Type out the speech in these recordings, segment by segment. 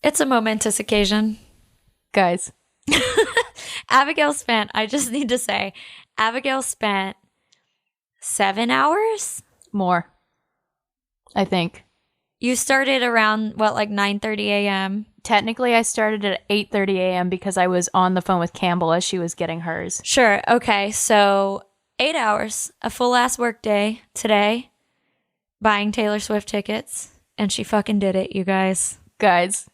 It's a momentous occasion. Guys. I just need to say, Abigail spent 7 hours? More, I think. You started around, what, like 9:30 a.m.? Technically, I started at 8:30 a.m. because I was on the phone with Campbell as she was getting hers. Sure. Okay. So 8 hours, a full-ass work day today, buying Taylor Swift tickets. And she fucking did it, you guys. Guys.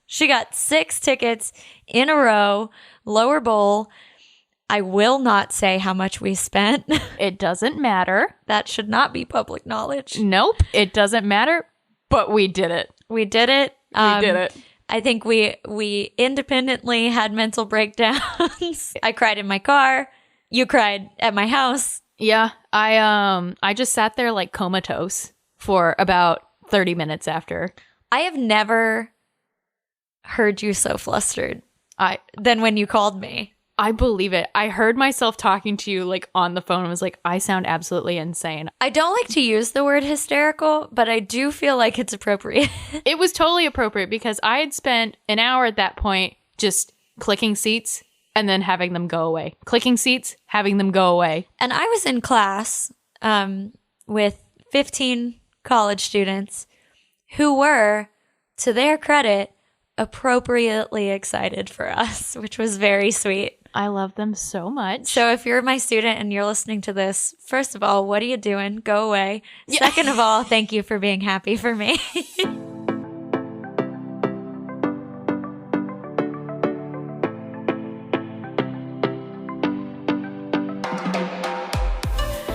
She got 6 tickets in a row, lower bowl. I will not say how much we spent. It doesn't matter. That should not be public knowledge. Nope. It doesn't matter. But we did it. We did it. We did it. I think we independently had mental breakdowns. I cried in my car. You cried at my house. Yeah. I just sat there like comatose for about 30 minutes after. I have never heard you so flustered than when you called me. I believe it. I heard myself talking to you like on the phone and was like, I sound absolutely insane. I don't like to use the word hysterical, but I do feel like it's appropriate. It was totally appropriate because I had spent an hour at that point just clicking seats and then having them go away. Clicking seats, having them go away. And I was in class with 15 college students who were, to their credit, appropriately excited for us, which was very sweet. I love them so much. So if you're my student and you're listening to this, first of all, what are you doing? Go away. Yeah. Second of all, thank you for being happy for me.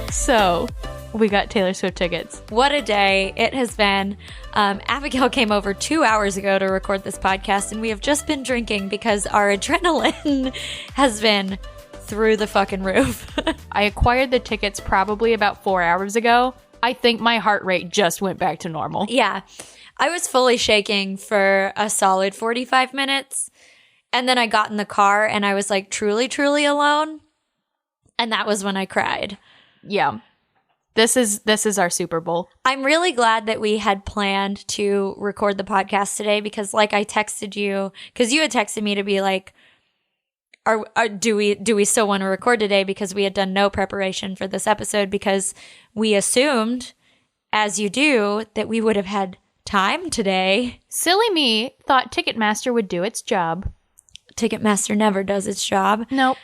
So we got Taylor Swift tickets. What a day it has been. Abigail came over 2 hours ago to record this podcast, and we have just been drinking because our adrenaline has been through the fucking roof. I acquired the tickets probably about 4 hours ago. I think my heart rate just went back to normal. Yeah. I was fully shaking for a solid 45 minutes, and then I got in the car, and I was like truly, truly alone, and that was when I cried. Yeah. This is our Super Bowl. I'm really glad that we had planned to record the podcast today because, like, I texted you because you had texted me to be like, do we still want to record today? Because we had done no preparation for this episode because we assumed, as you do, that we would have had time today. Silly me thought Ticketmaster would do its job. Ticketmaster never does its job. Nope.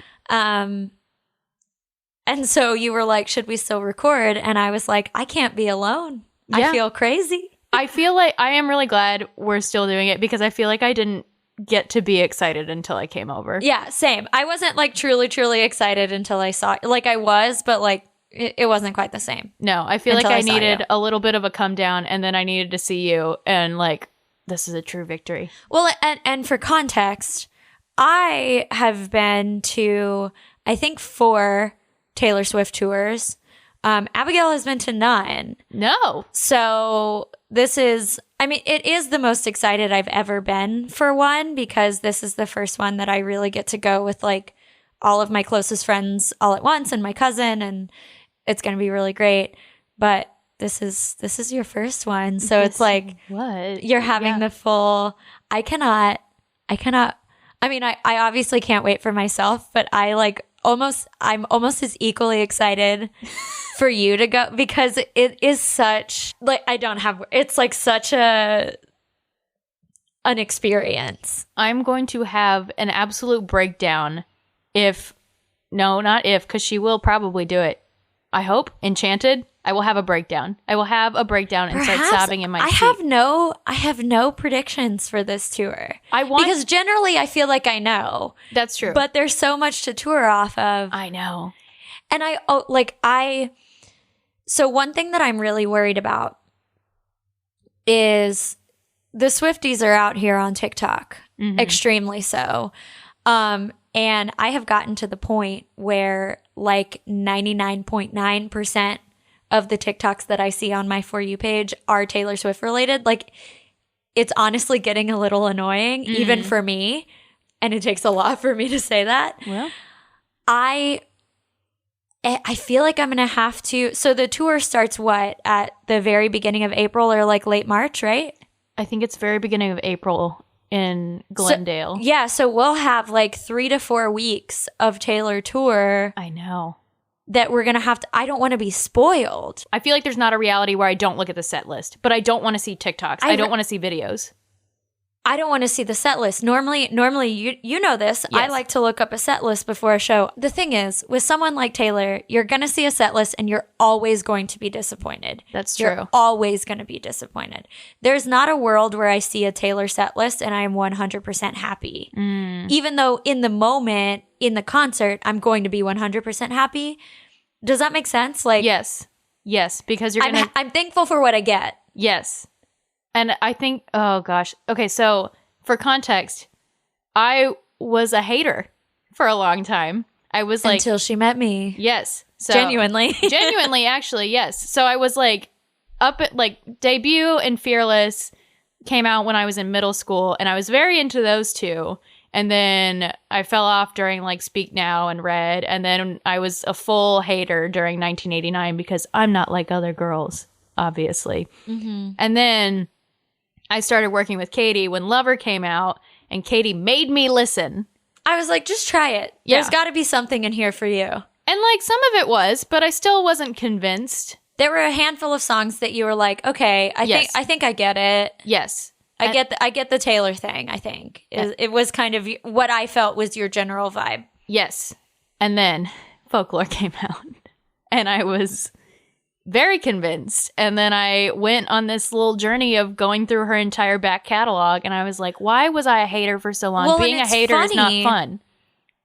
And so you were like, should we still record? And I was like, I can't be alone. Yeah. I feel crazy. I feel like I am really glad we're still doing it because I feel like I didn't get to be excited until I came over. Yeah, same. I wasn't like truly, truly excited until I saw it. Like I was, but like it wasn't quite the same. No, I feel like I needed a little bit of a come down and then I needed to see you and like, this is a true victory. Well, and for context, I have been to, I think 4 Taylor Swift tours. Abigail has been to none. No. So this is, I mean, it is the most excited I've ever been for one because this is the first one that I really get to go with like all of my closest friends all at once and my cousin, and it's going to be really great. But this is your first one. So it's like, what? You're having the full, I cannot, I mean, I obviously can't wait for myself, but I'm almost as equally excited for you to go because it is such like it's like such an experience. I'm going to have an absolute breakdown because she will probably do it. I hope Enchanted. I will have a breakdown. And start sobbing in my seat. I have no predictions for this tour. Because generally I feel like I know. That's true. But there's so much to tour off of. I know. And so one thing that I'm really worried about is the Swifties are out here on TikTok, extremely so. And I have gotten to the point where like 99.9% of the TikToks that I see on my For You page are Taylor Swift related. Like, it's honestly getting a little annoying, even for me. And it takes a lot for me to say that. Well, I feel like I'm going to have to. So the tour starts at the very beginning of April or like late March, right? I think it's very beginning of April in Glendale. So we'll have like 3 to 4 weeks of Taylor tour. I know. That we're going to have to, I don't want to be spoiled. I feel like there's not a reality where I don't look at the set list, but I don't want to see TikToks. I don't want to see videos. I don't want to see the set list. Normally, you know this. Yes. I like to look up a set list before a show. The thing is, with someone like Taylor, you're going to see a set list and you're always going to be disappointed. That's true. You're always going to be disappointed. There's not a world where I see a Taylor set list and I am 100% happy. Even though in the moment, in the concert, I'm going to be 100% happy. Does that make sense? Like, yes, because I'm thankful for what I get. Yes. And I think, oh gosh. Okay, so for context, I was a hater for a long time. I was like... Until she met me. Yes. So, genuinely, actually, yes. So I was like, up at like Debut and Fearless came out when I was in middle school, and I was very into those two. And then I fell off during like Speak Now and Red. And then I was a full hater during 1989 because I'm not like other girls, obviously. Mm-hmm. And then I started working with Katey when Lover came out, and Katey made me listen. I was like, just try it. Yeah. There's got to be something in here for you. And like some of it was, but I still wasn't convinced. There were a handful of songs that you were like, okay, I think I get it. Yes. I get the Taylor thing, I think. It was kind of what I felt was your general vibe. Yes. And then Folklore came out, and I was very convinced. And then I went on this little journey of going through her entire back catalog, and I was like, why was I a hater for so long? Well, being a hater is not fun.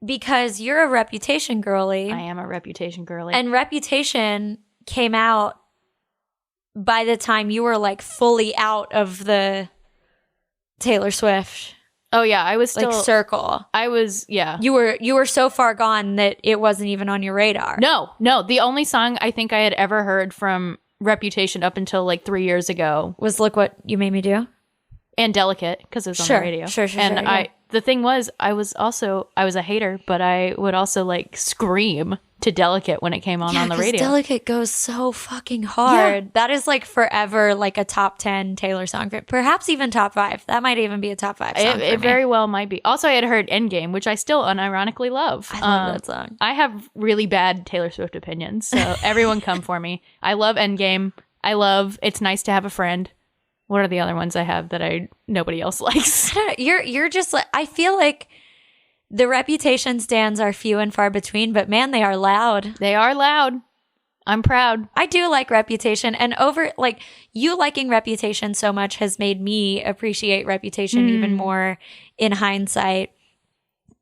Because you're a Reputation girly. I am a Reputation girly. And Reputation came out by the time you were like fully out of the Taylor Swift. Oh yeah, I was still like circle. I was You were so far gone that it wasn't even on your radar. No. The only song I think I had ever heard from Reputation up until like 3 years ago was Look What You Made Me Do and Delicate, because it was on the radio. Sure. And the thing was, I was a hater, but I would also like scream to Delicate when it came on the radio. Delicate goes so fucking hard. Yeah. That is like forever like a top 10 Taylor song, perhaps even top 5. That might even be a top 5 song. It very well might be. Also, I had heard Endgame, which I still unironically love. I love that song. I have really bad Taylor Swift opinions, so everyone come for me. I love Endgame. I love It's Nice to Have a Friend. What are the other ones I have that nobody else likes? You're just like, I feel like the Reputation stands are few and far between, but man, they are loud. They are loud. I'm proud. I do like Reputation, and you liking Reputation so much has made me appreciate Reputation even more in hindsight.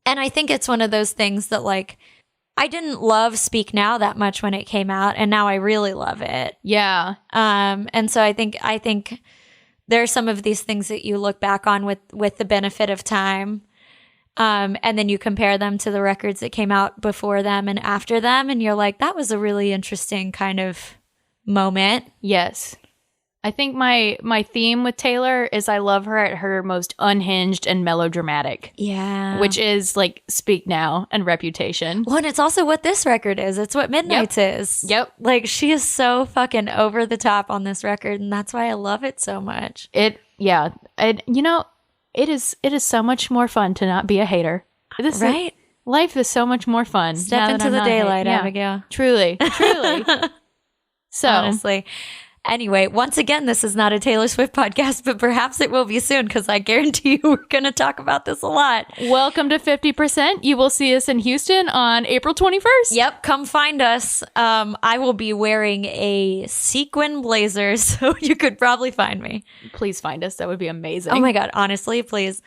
And I think it's one of those things that like, I didn't love Speak Now that much when it came out, and now I really love it. Yeah. And so I think there are some of these things that you look back on with the benefit of time. And then you compare them to the records that came out before them and after them. And you're like, that was a really interesting kind of moment. Yes. I think my theme with Taylor is I love her at her most unhinged and melodramatic. Yeah. Which is like Speak Now and Reputation. Well, and it's also what this record is. It's what Midnight's is. Yep. Like, she is so fucking over the top on this record, and that's why I love it so much. It is so much more fun to not be a hater. Right? Life is so much more fun. Step into the daylight, Abigail. Truly. So honestly. Anyway, once again, this is not a Taylor Swift podcast, but perhaps it will be soon, because I guarantee you we're going to talk about this a lot. Welcome to 50%. You will see us in Houston on April 21st. Yep, come find us. I will be wearing a sequin blazer, so you could probably find me. Please find us. That would be amazing. Oh my God, honestly, please.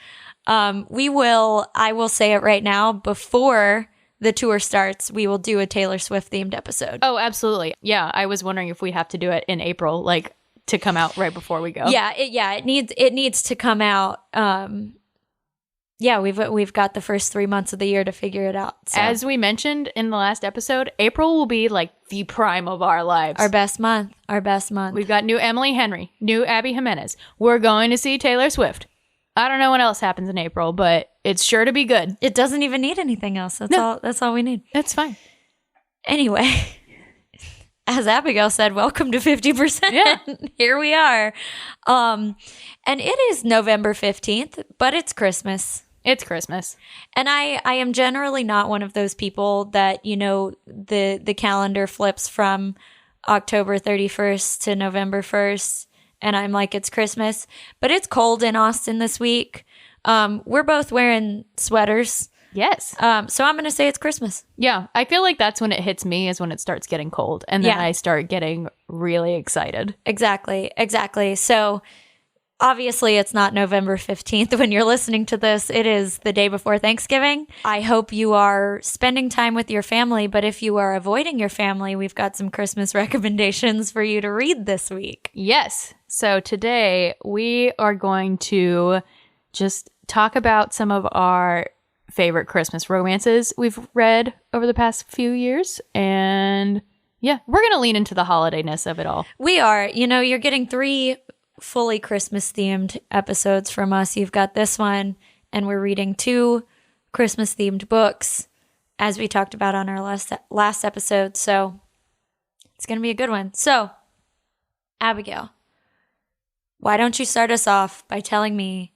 I will say it right now, before the tour starts, we will do a Taylor Swift themed episode. Oh, absolutely. Yeah, I was wondering if we have to do it in April, like to come out right before we go. Yeah, it needs to come out. We've got the first 3 months of the year to figure it out. So. As we mentioned in the last episode, April will be like the prime of our lives. Our best month. We've got new Emily Henry, new Abby Jimenez. We're going to see Taylor Swift. I don't know what else happens in April, but it's sure to be good. It doesn't even need anything else. That's all we need. That's fine. Anyway, as Abigail said, welcome to 50%. Yeah. Here we are. And it is November 15th, but it's Christmas. It's Christmas. And I am generally not one of those people that, the calendar flips from October 31st to November 1st. And I'm like, it's Christmas. But it's cold in Austin this week. We're both wearing sweaters. Yes. So I'm going to say it's Christmas. Yeah. I feel like that's when it hits me, is when it starts getting cold. And then I start getting really excited. Exactly. So obviously it's not November 15th when you're listening to this. It is the day before Thanksgiving. I hope you are spending time with your family. But if you are avoiding your family, we've got some Christmas recommendations for you to read this week. Yes. So today we are going to just talk about some of our favorite Christmas romances we've read over the past few years. And yeah, we're going to lean into the holidayness of it all. We are. You're getting 3 fully Christmas themed episodes from us. You've got this one, and we're reading 2 Christmas themed books, as we talked about on our last episode. So it's going to be a good one. So, Abigail, why don't you start us off by telling me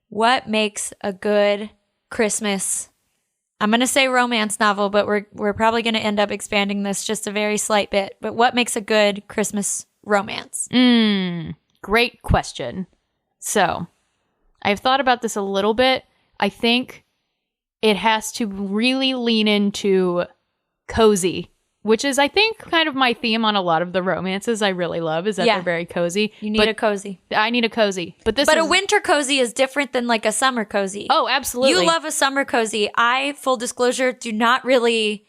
what makes a good Christmas, I'm going to say romance novel, but we're probably going to end up expanding this just a very slight bit. But what makes a good Christmas romance? Great question. So, I've thought about this a little bit. I think it has to really lean into cozy, which is, I think, kind of my theme on a lot of the romances I really love, is that they're very cozy. You need a cozy. I need a cozy. But a winter cozy is different than like a summer cozy. Oh, absolutely. You love a summer cozy. I, full disclosure, do not really,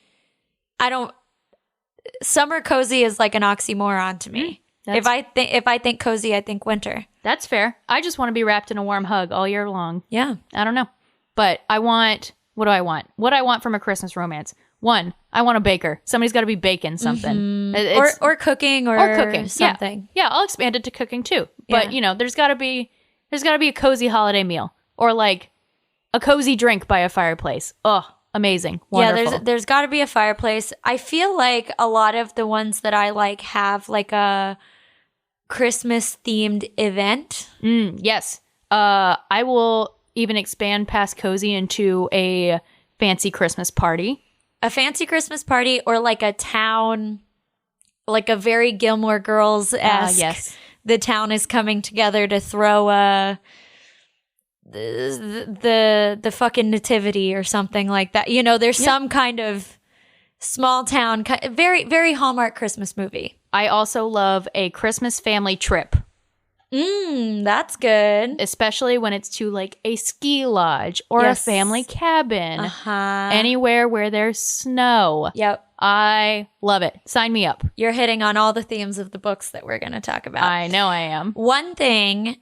summer cozy is like an oxymoron to me. If I think cozy, I think winter. That's fair. I just want to be wrapped in a warm hug all year long. Yeah. I don't know. But what do I want? What do I want from a Christmas romance? 1, I want a baker. Somebody's got to be baking something. Or cooking or cooking something. Yeah, I'll expand it to cooking too. But, there's got to be a cozy holiday meal, or like a cozy drink by a fireplace. Oh, amazing. Wonderful. Yeah, there's got to be a fireplace. I feel like a lot of the ones that I like have like a Christmas themed event. Yes. I will even expand past cozy into a fancy Christmas party. A fancy Christmas party, or like a town, like a very Gilmore Girls-esque. Yes. The town is coming together to throw the fucking nativity or something like that. There's some kind of small town, very, very Hallmark Christmas movie. I also love a Christmas family trip. That's good. Especially when it's to like a ski lodge or a family cabin. Anywhere where there's snow. Yep. I love it. Sign me up. You're hitting on all the themes of the books that we're going to talk about. I know I am. One thing,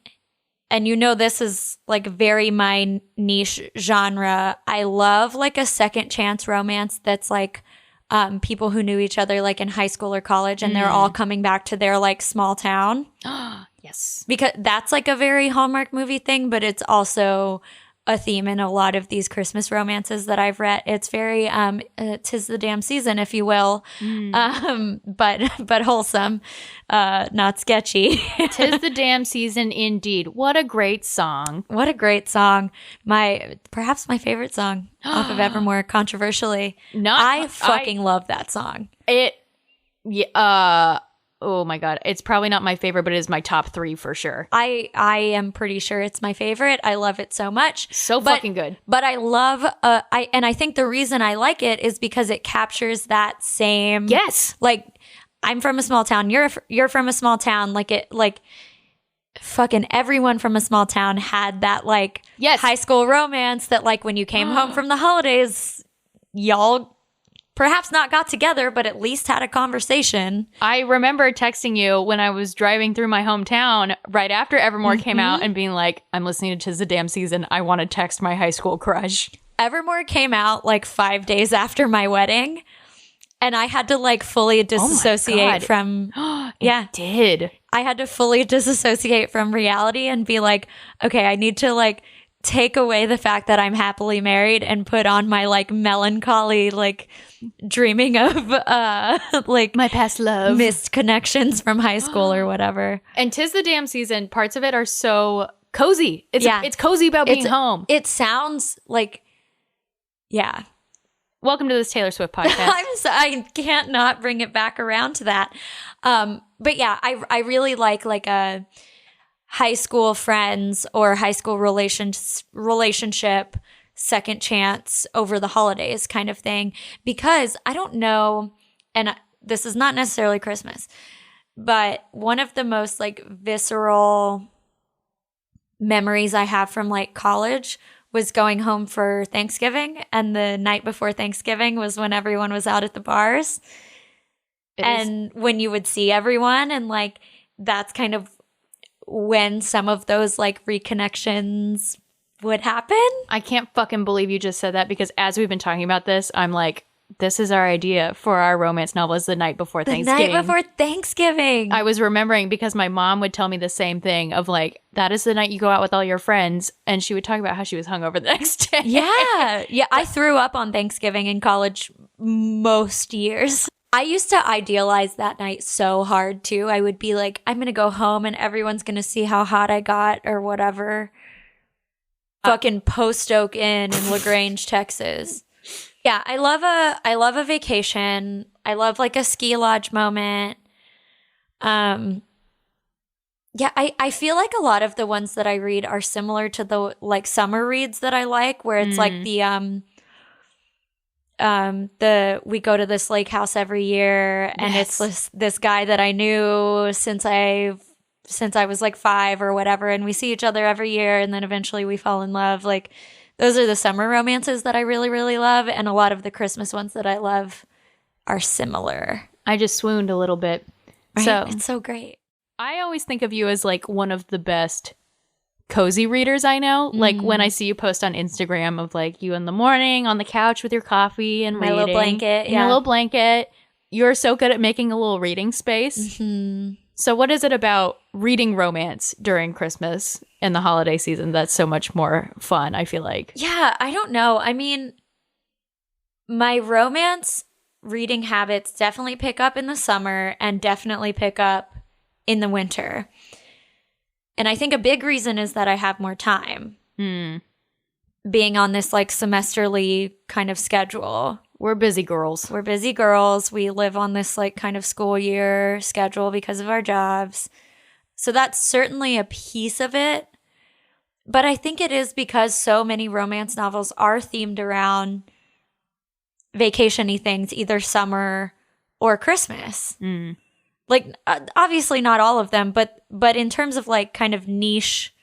and this is like very my niche genre, I love like a second chance romance that's like people who knew each other like in high school or college, and they're all coming back to their like small town. Yes. Because that's like a very Hallmark movie thing, but it's also a theme in a lot of these Christmas romances that I've read. It's very 'tis the damn season, if you will, but wholesome, not sketchy. 'Tis the damn season indeed. What a great song. What a great song. Perhaps my favorite song off of Evermore, controversially. I fucking love that song. Oh my God. It's probably not my favorite, but it is my top 3 for sure. I am pretty sure it's my favorite. I love it so much. Fucking good. But I love, I think the reason I like it is because it captures that same. Yes. Like, I'm from a small town. You're from a small town. Fucking everyone from a small town had that high school romance that when you came home from the holidays, y'all perhaps not got together, but at least had a conversation. I remember texting you when I was driving through my hometown right after Evermore came out and being like, I'm listening to 'Tis the Damn Season. I want to text my high school crush. Evermore came out 5 days after my wedding, and I had to fully disassociate from... It did. I had to fully disassociate from reality and be like, okay, I need to take away the fact that I'm happily married and put on my like melancholy, like dreaming of like my past love, missed connections from high school or whatever. And 'tis the damn season. Parts of it are so cozy. It's cozy about being home. It sounds like, yeah. Welcome to this Taylor Swift podcast. I can't not bring it back around to that. But yeah, I really like a high school friends or high school relationship second chance over the holidays kind of thing, because I don't know, and this is not necessarily Christmas, but one of the most like visceral memories I have from like college was going home for Thanksgiving, and the night before Thanksgiving was when everyone was out at the bars. When you would see everyone, and like that's kind of when some of those like reconnections would happen. I can't fucking believe you just said that, because as we've been talking about this, I'm like, this is our idea for our romance novel, is the night before Thanksgiving. The night before Thanksgiving. I was remembering because my mom would tell me the same thing of like, that is the night you go out with all your friends. And she would talk about how she was hungover the next day. Yeah. Yeah. I threw up on Thanksgiving in college most years. I used to idealize that night so hard too. I would be like, I'm going to go home and everyone's going to see how hot I got or whatever. Fucking Post Oak Inn in LaGrange, Texas. Yeah, I love a vacation. I love like a ski lodge moment. Yeah, I feel like a lot of the ones that I read are similar to the like summer reads that I like, where it's like the we go to this lake house every year, and it's this guy that I knew since I was like 5 or whatever, and we see each other every year, and then eventually we fall in love. Like, those are the summer romances that I really, really love, and a lot of the Christmas ones that I love are similar. I just swooned a little bit. Right? So It's so great. I always think of you as like one of the best cozy readers I know. Like when I see you post on Instagram of like you in the morning on the couch with your coffee and My reading. little blanket. In a little blanket. You're so good at making a little reading space. Mm-hmm. So what is it about reading romance during Christmas and the holiday season that's so much more fun, I feel like? Yeah, I don't know. I mean, my romance reading habits definitely pick up in the summer and definitely pick up in the winter. And I think a big reason is that I have more time. Being on this like semesterly kind of schedule. We're busy girls. We live on this like kind of school year schedule because of our jobs. So that's certainly a piece of it. But I think it is because so many romance novels are themed around vacation-y things, either summer or Christmas. Like, obviously not all of them, but in terms of like kind of niche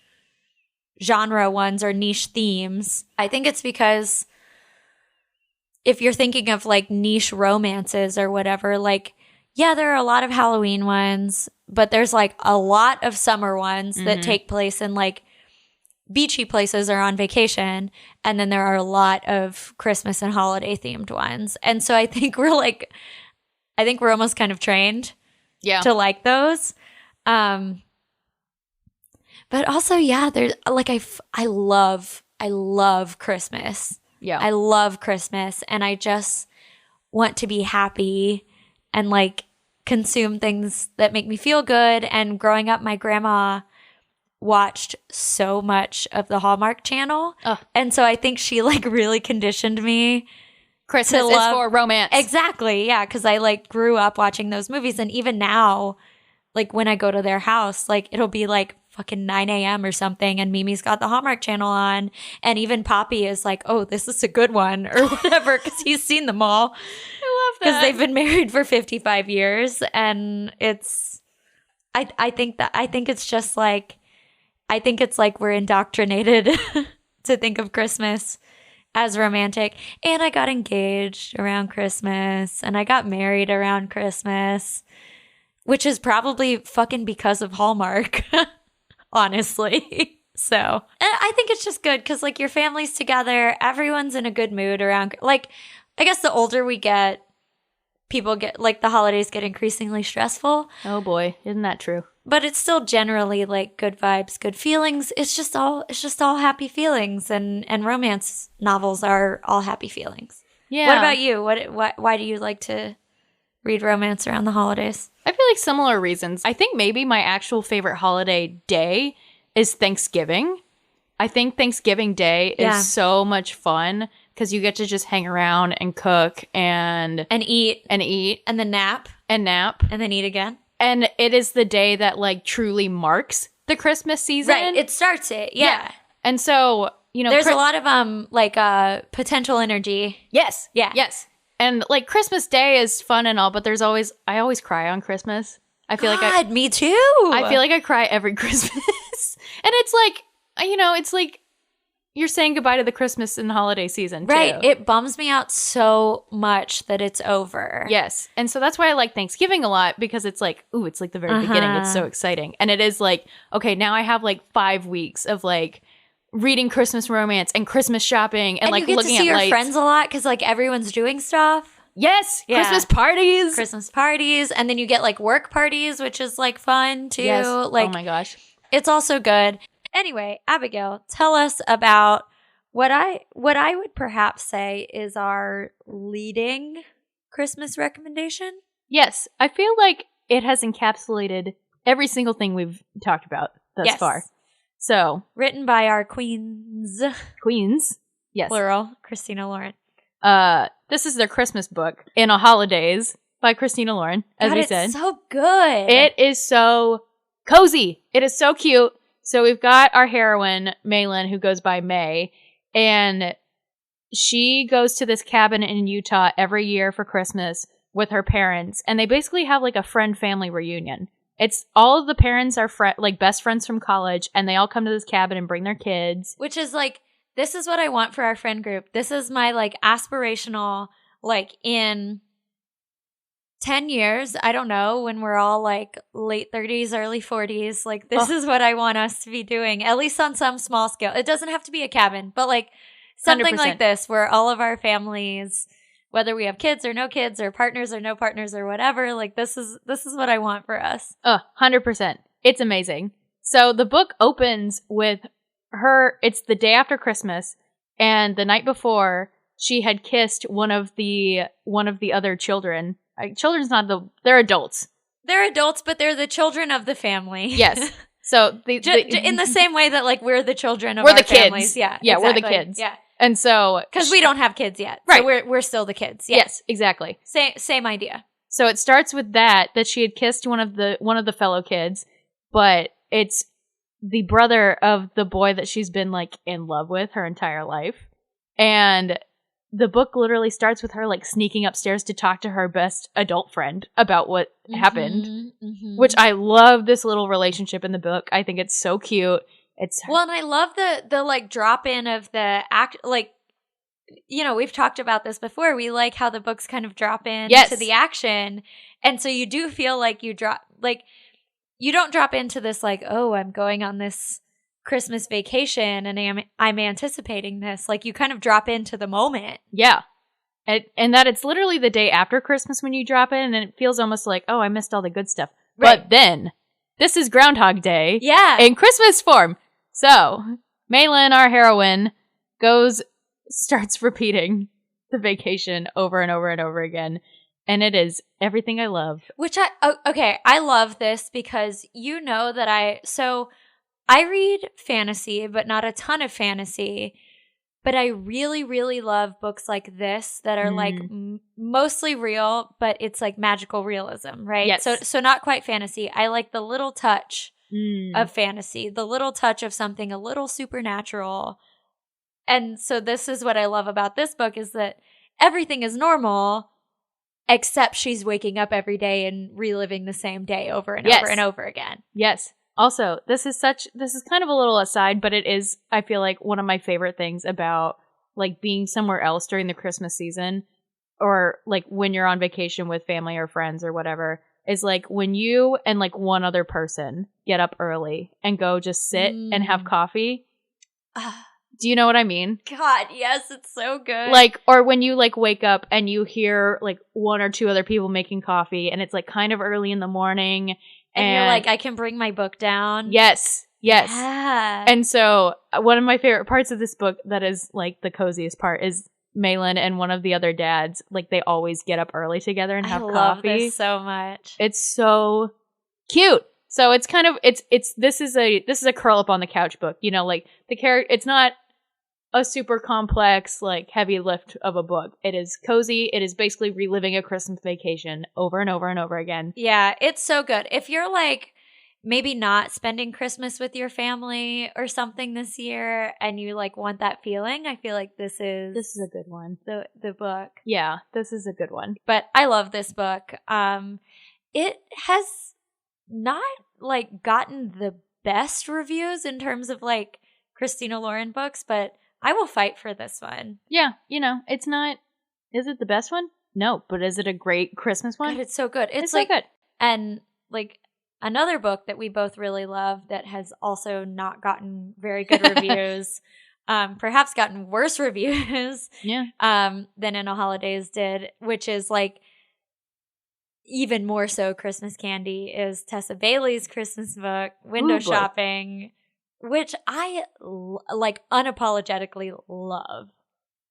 genre ones or niche themes, I think it's because if you're thinking of like niche romances or whatever, like, yeah, there are a lot of Halloween ones, but there's like a lot of summer ones that take place in like beachy places or on vacation. And then there are a lot of Christmas and holiday themed ones. And so I think we're almost kind of trained to like those. But also, yeah, there's like, I love Christmas. Yeah. I love Christmas, and I just want to be happy and like consume things that make me feel good. And growing up, my grandma watched so much of the Hallmark Channel. And so I think she like really conditioned me. Christmas is for romance. Exactly. Yeah. Cause I like grew up watching those movies. And even now, like when I go to their house, like it'll be like fucking 9 a.m. or something, and Mimi's got the Hallmark Channel on, and even Poppy is like, oh, this is a good one or whatever, because he's seen them all. I love that. Because they've been married for 55 years, and it's I think it's like we're indoctrinated to think of Christmas as romantic. And I got engaged around Christmas, and I got married around Christmas, which is probably fucking because of Hallmark. Honestly. So, and I think it's just good because like your family's together, everyone's in a good mood around, like, I guess the older we get, people get like the holidays get increasingly stressful. Oh boy, isn't that true? but it's still generally like good vibes, good feelings. It's just all happy feelings, and romance novels are all happy feelings. Yeah. What about you? Why do you like to read romance around the holidays? I feel like similar reasons. I think maybe my actual favorite holiday day is Thanksgiving. I think Thanksgiving Day is so much fun because you get to just hang around and cook and eat and then nap and then eat again. And it is the day that like truly marks the Christmas season. Right. It starts it. Yeah. And so, you know, there's a lot of potential energy. Yes. Yeah. Yes. And like Christmas Day is fun and all, but I always cry on Christmas. I feel like me too. I feel like I cry every Christmas. And it's like, it's like you're saying goodbye to the Christmas and holiday season, too. Right. It bums me out so much that it's over. Yes. And so that's why I like Thanksgiving a lot, because it's like, ooh, it's like the very beginning. It's so exciting. And it is like, okay, now I have like 5 weeks of like reading Christmas romance and Christmas shopping and like you get looking to see at your lights. friends a lot because like everyone's doing stuff. Yes. Yeah. Christmas parties. And then you get like work parties, which is like fun too. Yes. Like, oh my gosh. It's also good. Anyway, Abigail, tell us about what I would perhaps say is our leading Christmas recommendation. Yes, I feel like it has encapsulated every single thing we've talked about thus far. So, written by our queens, yes, plural, Christina Lauren. This is their Christmas book, In a Holidays, by Christina Lauren, as we said. It's so good. It is so cozy. It is so cute. So we've got our heroine, Maylin, who goes by May, and she goes to this cabin in Utah every year for Christmas with her parents, and they basically have like a friend-family reunion. It's all of the parents are like best friends from college, and they all come to this cabin and bring their kids. Which is like, this is what I want for our friend group. This is my like aspirational, like in 10 years, I don't know, when we're all like late 30s, early 40s, like this is what I want us to be doing, at least on some small scale. It doesn't have to be a cabin, but like something 100%. Like this where all of our families, whether we have kids or no kids or partners or no partners or whatever, like this is what I want for us. 100%. It's amazing. So the book opens with her, it's the day after Christmas, and the night before she had kissed one of the other children. Children's they're adults. They're adults, but they're the children of the family. Yes. So in the same way that like we're the children of we're our the kids. families. Yeah. Yeah, exactly. we're the kids. Yeah. And so because we don't have kids yet. Right. So we're still the kids. Yeah. Yes, exactly. Same idea. So it starts with that she had kissed one of the fellow kids, but it's the brother of the boy that she's been like in love with her entire life. And the book literally starts with her like sneaking upstairs to talk to her best adult friend about what happened, which I love this little relationship in the book. I think it's so cute. And I love the like drop in of the act, like, you know, we've talked about this before. We like how the books kind of drop in to the action. And so you do feel like you don't drop into this like, oh, I'm going on this Christmas vacation and I'm anticipating this. Like you kind of drop into the moment. Yeah. And that it's literally the day after Christmas when you drop in, and it feels almost like, oh, I missed all the good stuff. Right. But then this is Groundhog Day. Yeah. In Christmas form. So Maylin, our heroine, starts repeating the vacation over and over and over again. And it is everything I love. I love this because you know that I read fantasy, but not a ton of fantasy. But I really, really love books like this that are like mostly real, but it's like magical realism, right? Yes. So not quite fantasy. I like the little touch of fantasy, the little touch of something a little supernatural. And so this is what I love about this book is that everything is normal, except she's waking up every day and reliving the same day over and over and over again. Yes. Also, this is kind of a little aside, but it is, I feel like, one of my favorite things about like being somewhere else during the Christmas season, or like when you're on vacation with family or friends or whatever, is like when you and like one other person get up early and go just sit and have coffee. Do you know what I mean? God, yes, it's so good. Like, or when you like wake up and you hear like one or two other people making coffee and it's like kind of early in the morning And you're like, I can bring my book down. Yes. Yeah. And so one of my favorite parts of this book that is like the coziest part is Malin and one of the other dads, like they always get up early together and have coffee. I love this so much. It's so cute. So it's kind of this is a curl up on the couch book, you know, like the character. It's not a super complex, like heavy lift of a book. It is cozy. It is basically reliving a Christmas vacation over and over and over again. Yeah, it's so good. If you're like maybe not spending Christmas with your family or something this year and you like want that feeling, I feel like this is a good one. The book. Yeah, this is a good one. But I love this book. It has not like gotten the best reviews in terms of like Christina Lauren books, but I will fight for this one. Yeah, you know, it's not. Is it the best one? No, but is it a great Christmas one? God, it's so good. It's like, so good. And like another book that we both really love that has also not gotten very good reviews, perhaps gotten worse reviews, than In a Holidays did, which is like even more so Christmas candy, is Tessa Bailey's Christmas book, Window Shopping, which I like unapologetically love.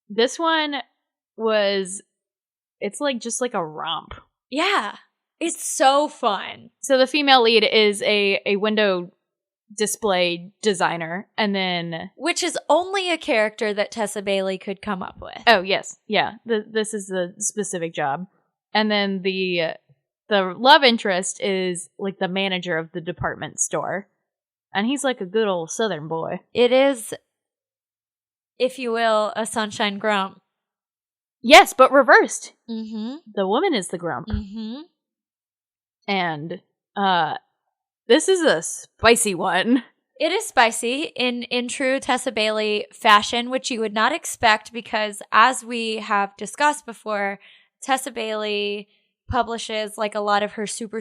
This one it's like just like a romp. Yeah. It's so fun. So the female lead is a window display designer, and then which is only a character that Tessa Bailey could come up with. Oh yes, yeah. This is the specific job, and then the love interest is like the manager of the department store, and he's like a good old Southern boy. It is, if you will, a Sunshine Grump. Yes, but reversed. Mm-hmm. The woman is the grump. Mm-hmm. And this is a spicy one. It is spicy in true Tessa Bailey fashion, which you would not expect because, as we have discussed before, Tessa Bailey publishes like a lot of her super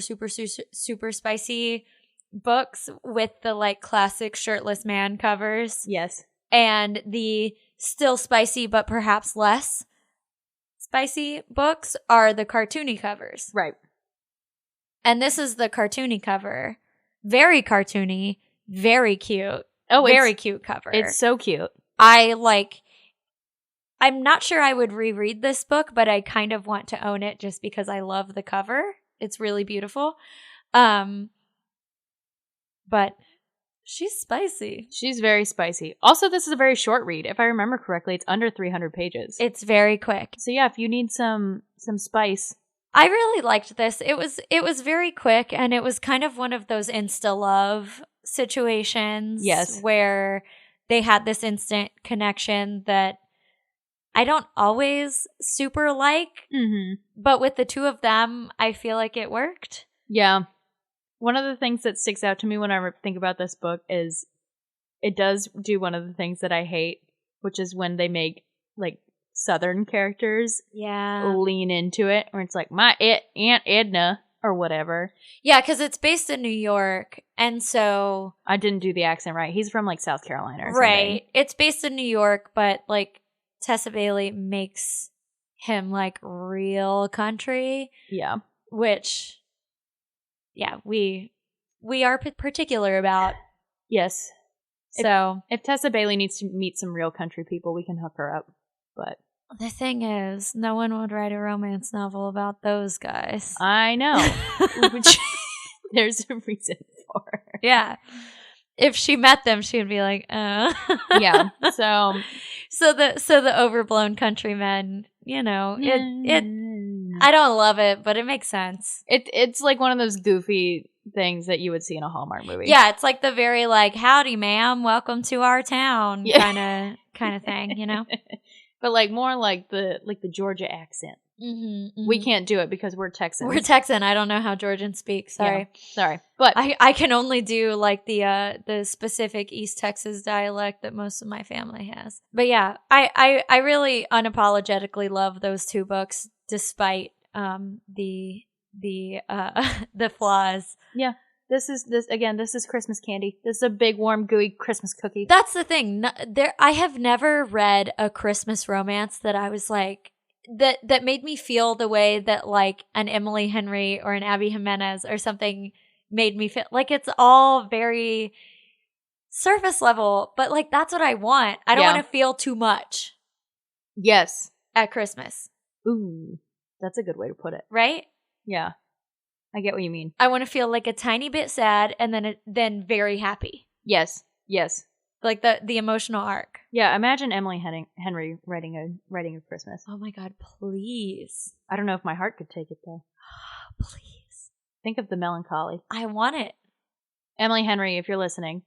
spicy books with the like classic shirtless man covers. Yes. And the still spicy but perhaps less spicy books are the cartoony covers. Right. And this is the cartoony cover. Very cartoony, very cute. Oh, very cute cover. It's so cute. I'm not sure I would reread this book, but I kind of want to own it just because I love the cover. It's really beautiful. But she's spicy. She's very spicy. Also, this is a very short read. If I remember correctly, it's under 300 pages. It's very quick. So yeah, if you need some spice. I really liked this. It was very quick, and it was kind of one of those insta-love situations. Yes. Where they had this instant connection that I don't always super like. Mm-hmm. But with the two of them, I feel like it worked. Yeah. One of the things that sticks out to me when I think about this book is it does do one of the things that I hate, which is when they make like Southern characters lean into it, where it's like my Aunt Edna or whatever. Yeah, because it's based in New York, and so I didn't do the accent right. He's from like South Carolina or right. something. It's based in New York, but like Tessa Bailey makes him like real country. Yeah. Which, yeah, we are particular about. Yes. So if Tessa Bailey needs to meet some real country people, we can hook her up. But the thing is, no one would write a romance novel about those guys. I know. Which there's a reason for. Yeah. If she met them, she would be like, oh. Yeah. So the overblown countrymen, you know, it I don't love it, but it makes sense. It's like one of those goofy things that you would see in a Hallmark movie. Yeah, it's like the very like, howdy ma'am, welcome to our town kind of thing, you know? But like more like the Georgia accent. Mm-hmm, mm-hmm. We can't do it because we're Texans. We're Texan. I don't know how Georgians speak. Sorry. Yeah, sorry. But I can only do like the specific East Texas dialect that most of my family has. But yeah, I really unapologetically love those two books despite the flaws. Yeah. This is Christmas candy. This is a big, warm, gooey Christmas cookie. That's the thing. I have never read a Christmas romance that I was like, that made me feel the way that like an Emily Henry or an Abby Jimenez or something made me feel like it's all very surface level, but like that's what I want. I don't want to feel too much. Yes. At Christmas. Ooh, that's a good way to put it. Right? Yeah. I get what you mean. I want to feel like a tiny bit sad and then very happy. Yes. Yes. Like the emotional arc. Yeah, imagine Emily Henry writing a Christmas. Oh my God, please. I don't know if my heart could take it though. Please. Think of the melancholy. I want it. Emily Henry, if you're listening.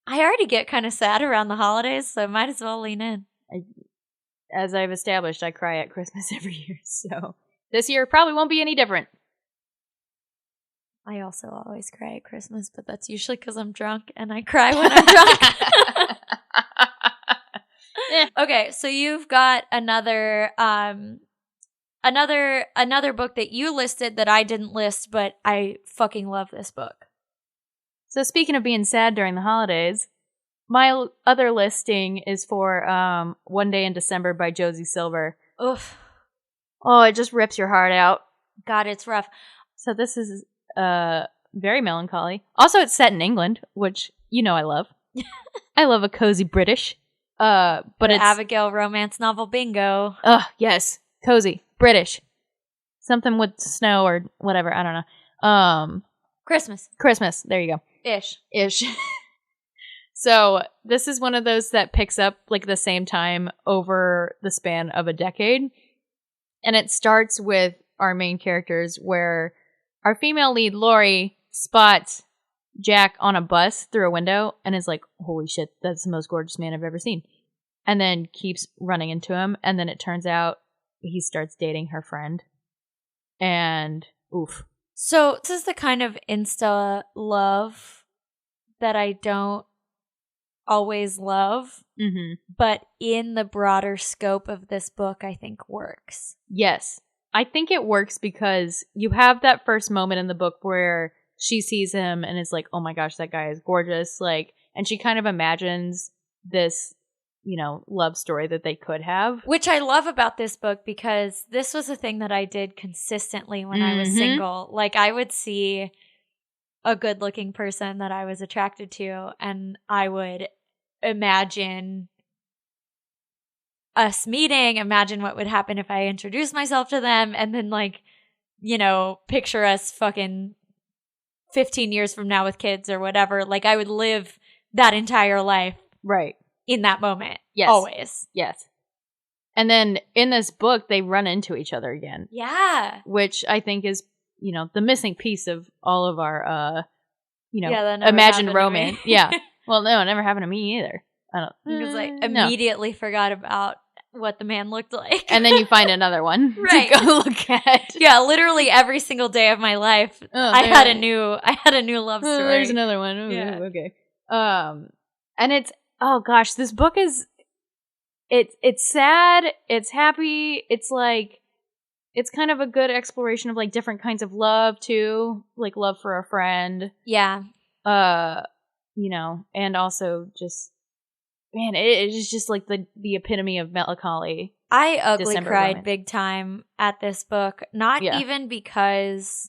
I already get kind of sad around the holidays, so I might as well lean in. As I've established, I cry at Christmas every year, so this year probably won't be any different. I also always cry at Christmas, but that's usually because I'm drunk and I cry when I'm drunk. Okay, so you've got another book that you listed that I didn't list, but I fucking love this book. So speaking of being sad during the holidays, my other listing is for One Day in December by Josie Silver. Oof. Oh, it just rips your heart out. God, it's rough. So this is very melancholy. Also, it's set in England, which I love. I love a cozy British. But it's Abigail romance novel bingo. Oh, yes. Cozy. British. Something with snow or whatever. I don't know. Christmas. There you go. Ish. So this is one of those that picks up like the same time over the span of a decade. And it starts with our main characters where our female lead, Lori, spots Jack on a bus through a window and is like, holy shit, that's the most gorgeous man I've ever seen. And then keeps running into him. And then it turns out he starts dating her friend. And oof. So this is the kind of insta love that I don't always love. Mm-hmm. But in the broader scope of this book, I think works. Yes. I think it works because you have that first moment in the book where she sees him and is like, oh my gosh, that guy is gorgeous. Like, and she kind of imagines this, love story that they could have. Which I love about this book because this was a thing that I did consistently when I was single. Like, I would see a good looking person that I was attracted to and I would imagine us meeting, imagine what would happen if I introduced myself to them, and then picture us fucking 15 years from now with kids or whatever. Like, I would live that entire life right in that moment. Yes. Always. Yes. And then in this book, they run into each other again. Yeah. Which I think is, the missing piece of all of our, that imagined romance. Yeah. Well, no, it never happened to me either. I don't. Because I immediately forgot about what the man looked like. And then you find another one right. to go look at. Yeah, literally every single day of my life, I had a new love story. There's another one. Ooh, yeah. Okay. And it's, oh gosh, this book is, it's sad, it's happy, it's like, it's kind of a good exploration of like different kinds of love too, like love for a friend. Yeah. And also just, man, it is just like the epitome of melancholy. I ugly December cried romance. big time at this book. Not even because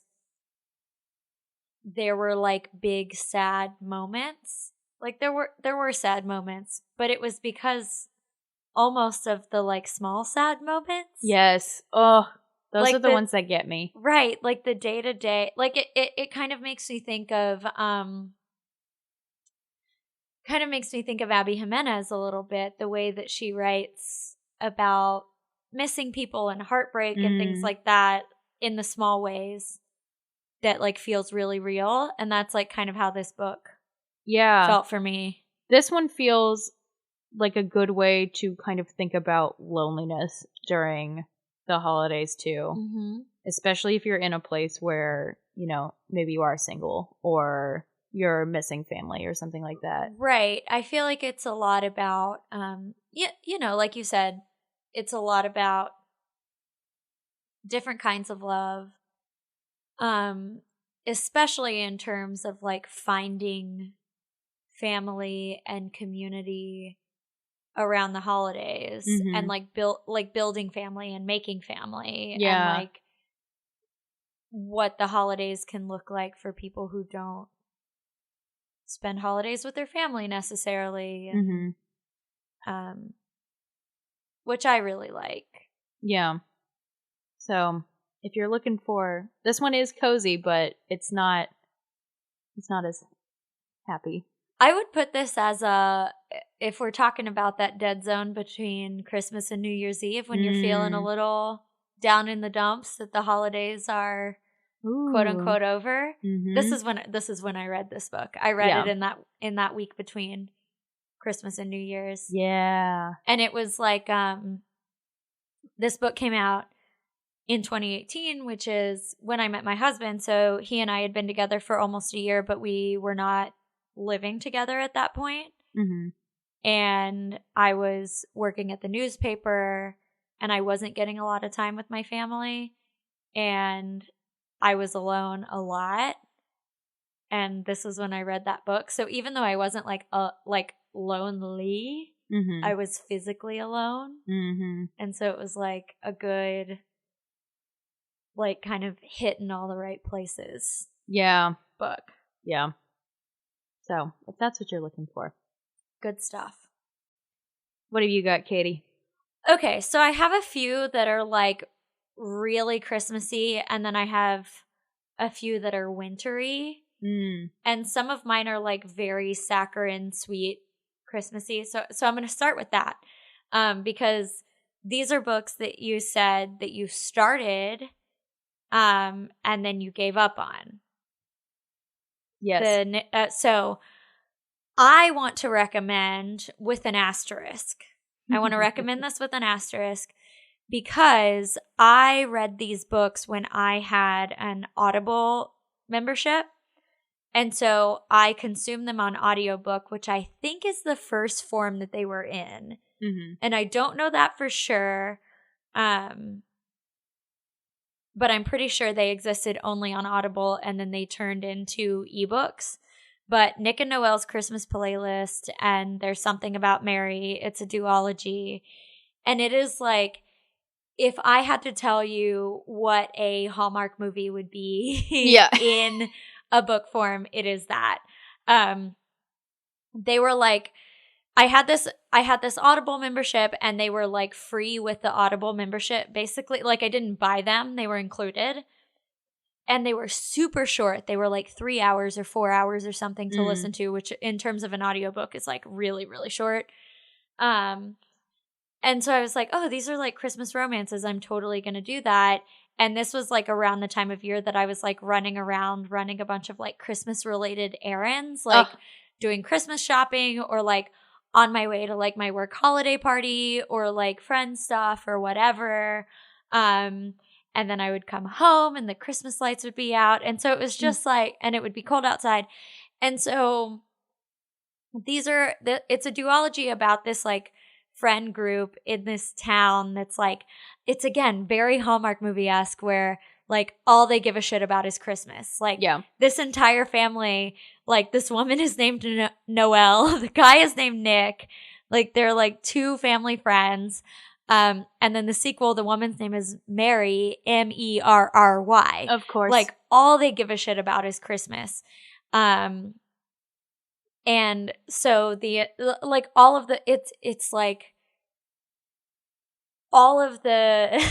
there were like big sad moments. Like there were sad moments, but it was because almost of the like small sad moments. Yes. Oh, those like are the ones that get me. Right. Like the day to day, like it kind of makes me think of, Abby Jimenez a little bit, the way that she writes about missing people and heartbreak and things like that in the small ways that like feels really real. And that's like kind of how this book felt for me. This one feels like a good way to kind of think about loneliness during the holidays too. Especially if you're in a place where, maybe you are single or you're missing family or something like that. Right. I feel like it's a lot about, like you said, it's a lot about different kinds of love, especially in terms of like finding family and community around the holidays and like building family and making family and like what the holidays can look like for people who don't spend holidays with their family necessarily. And, which I really like. Yeah. So if you're looking for, this one is cozy, but it's not as happy. I would put this as if we're talking about that dead zone between Christmas and New Year's Eve, when you're feeling a little down in the dumps that the holidays are quote unquote over. This is when I read this book. I read it in that week between Christmas and New Year's. Yeah. And it was like, this book came out in 2018, which is when I met my husband. So he and I had been together for almost a year, but we were not living together at that point. And I was working at the newspaper, and I wasn't getting a lot of time with my family, and I was alone a lot. And this was when I read that book. So even though I wasn't like lonely, I was physically alone. And so it was like a good, like, kind of hit in all the right places. Yeah. Book. Yeah. So if that's what you're looking for. Good stuff. What have you got, Katie? Okay, so I have a few that are like really Christmassy, and then I have a few that are wintry. And some of mine are like very saccharine, sweet, Christmassy. So I'm going to start with that, because these are books that you said that you started, and then you gave up on. Yes. So I want to recommend with an asterisk. I want to recommend this with an asterisk because I read these books when I had an Audible membership. And so I consumed them on audiobook, which I think is the first form that they were in. And I don't know that for sure. But I'm pretty sure they existed only on Audible, and then they turned into ebooks. But Nick and Noelle's Christmas Playlist and There's Something About Mary, it's a duology. And it is like, if I had to tell you what a Hallmark movie would be in a book form, it is that. They were like, I had this Audible membership, and they were like free with the Audible membership. Basically, like, I didn't buy them, they were included. And they were super short. They were like 3 hours or 4 hours or something to listen to, which in terms of an audiobook is like really, really short. And so I was like, oh, these are like Christmas romances. I'm totally going to do that. And this was like around the time of year that I was like running around, running a bunch of like Christmas related errands, like doing Christmas shopping, or like on my way to like my work holiday party, or like friend stuff or whatever. And then I would come home and the Christmas lights would be out. And so it was just like, and it would be cold outside. And so it's a duology about this like friend group in this town that's like, it's again, very Hallmark movie-esque, where like all they give a shit about is Christmas. Like this entire family, like this woman is named Noelle. The guy is named Nick. Like they're like two family friends. And then the sequel, the woman's name is Mary, Merry. Of course. Like all they give a shit about is Christmas. And so like all of the, it's like all of the,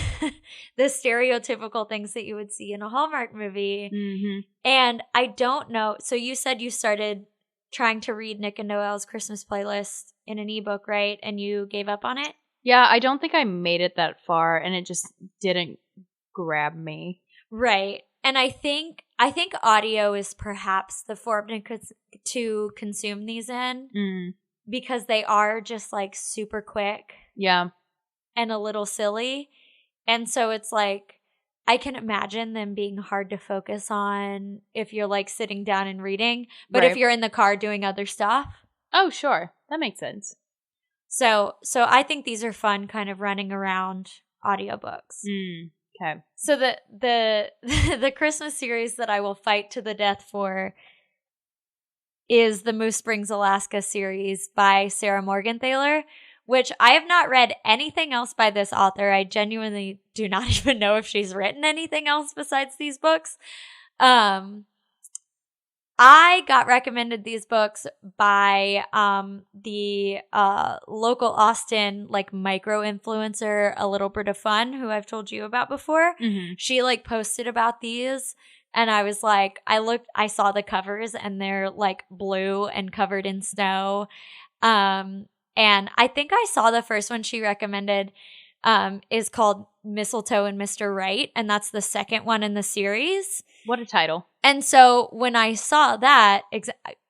the stereotypical things that you would see in a Hallmark movie. And I don't know. So you said you started trying to read Nick and Noelle's Christmas Playlist in an ebook, right? And you gave up on it? Yeah, I don't think I made it that far, and it just didn't grab me. Right. And I think audio is perhaps the form to consume these in, because they are just like super quick. Yeah. And a little silly. And so it's like, I can imagine them being hard to focus on if you're like sitting down and reading, but if you're in the car doing other stuff. Oh, sure. That makes sense. So I think these are fun, kind of running around audiobooks. Okay. So the Christmas series that I will fight to the death for is the Moose Springs, Alaska series by Sarah Morgenthaler, which I have not read anything else by this author. I genuinely do not even know if she's written anything else besides these books. I got recommended these books by the local Austin like micro influencer, A Little Bit of Fun, who I've told you about before. Mm-hmm. She like posted about these, and I was like, I saw the covers, and they're like blue and covered in snow. And I think I saw the first one she recommended is called Mistletoe and Mr. Right, and that's the second one in the series. What a title. And so when I saw that,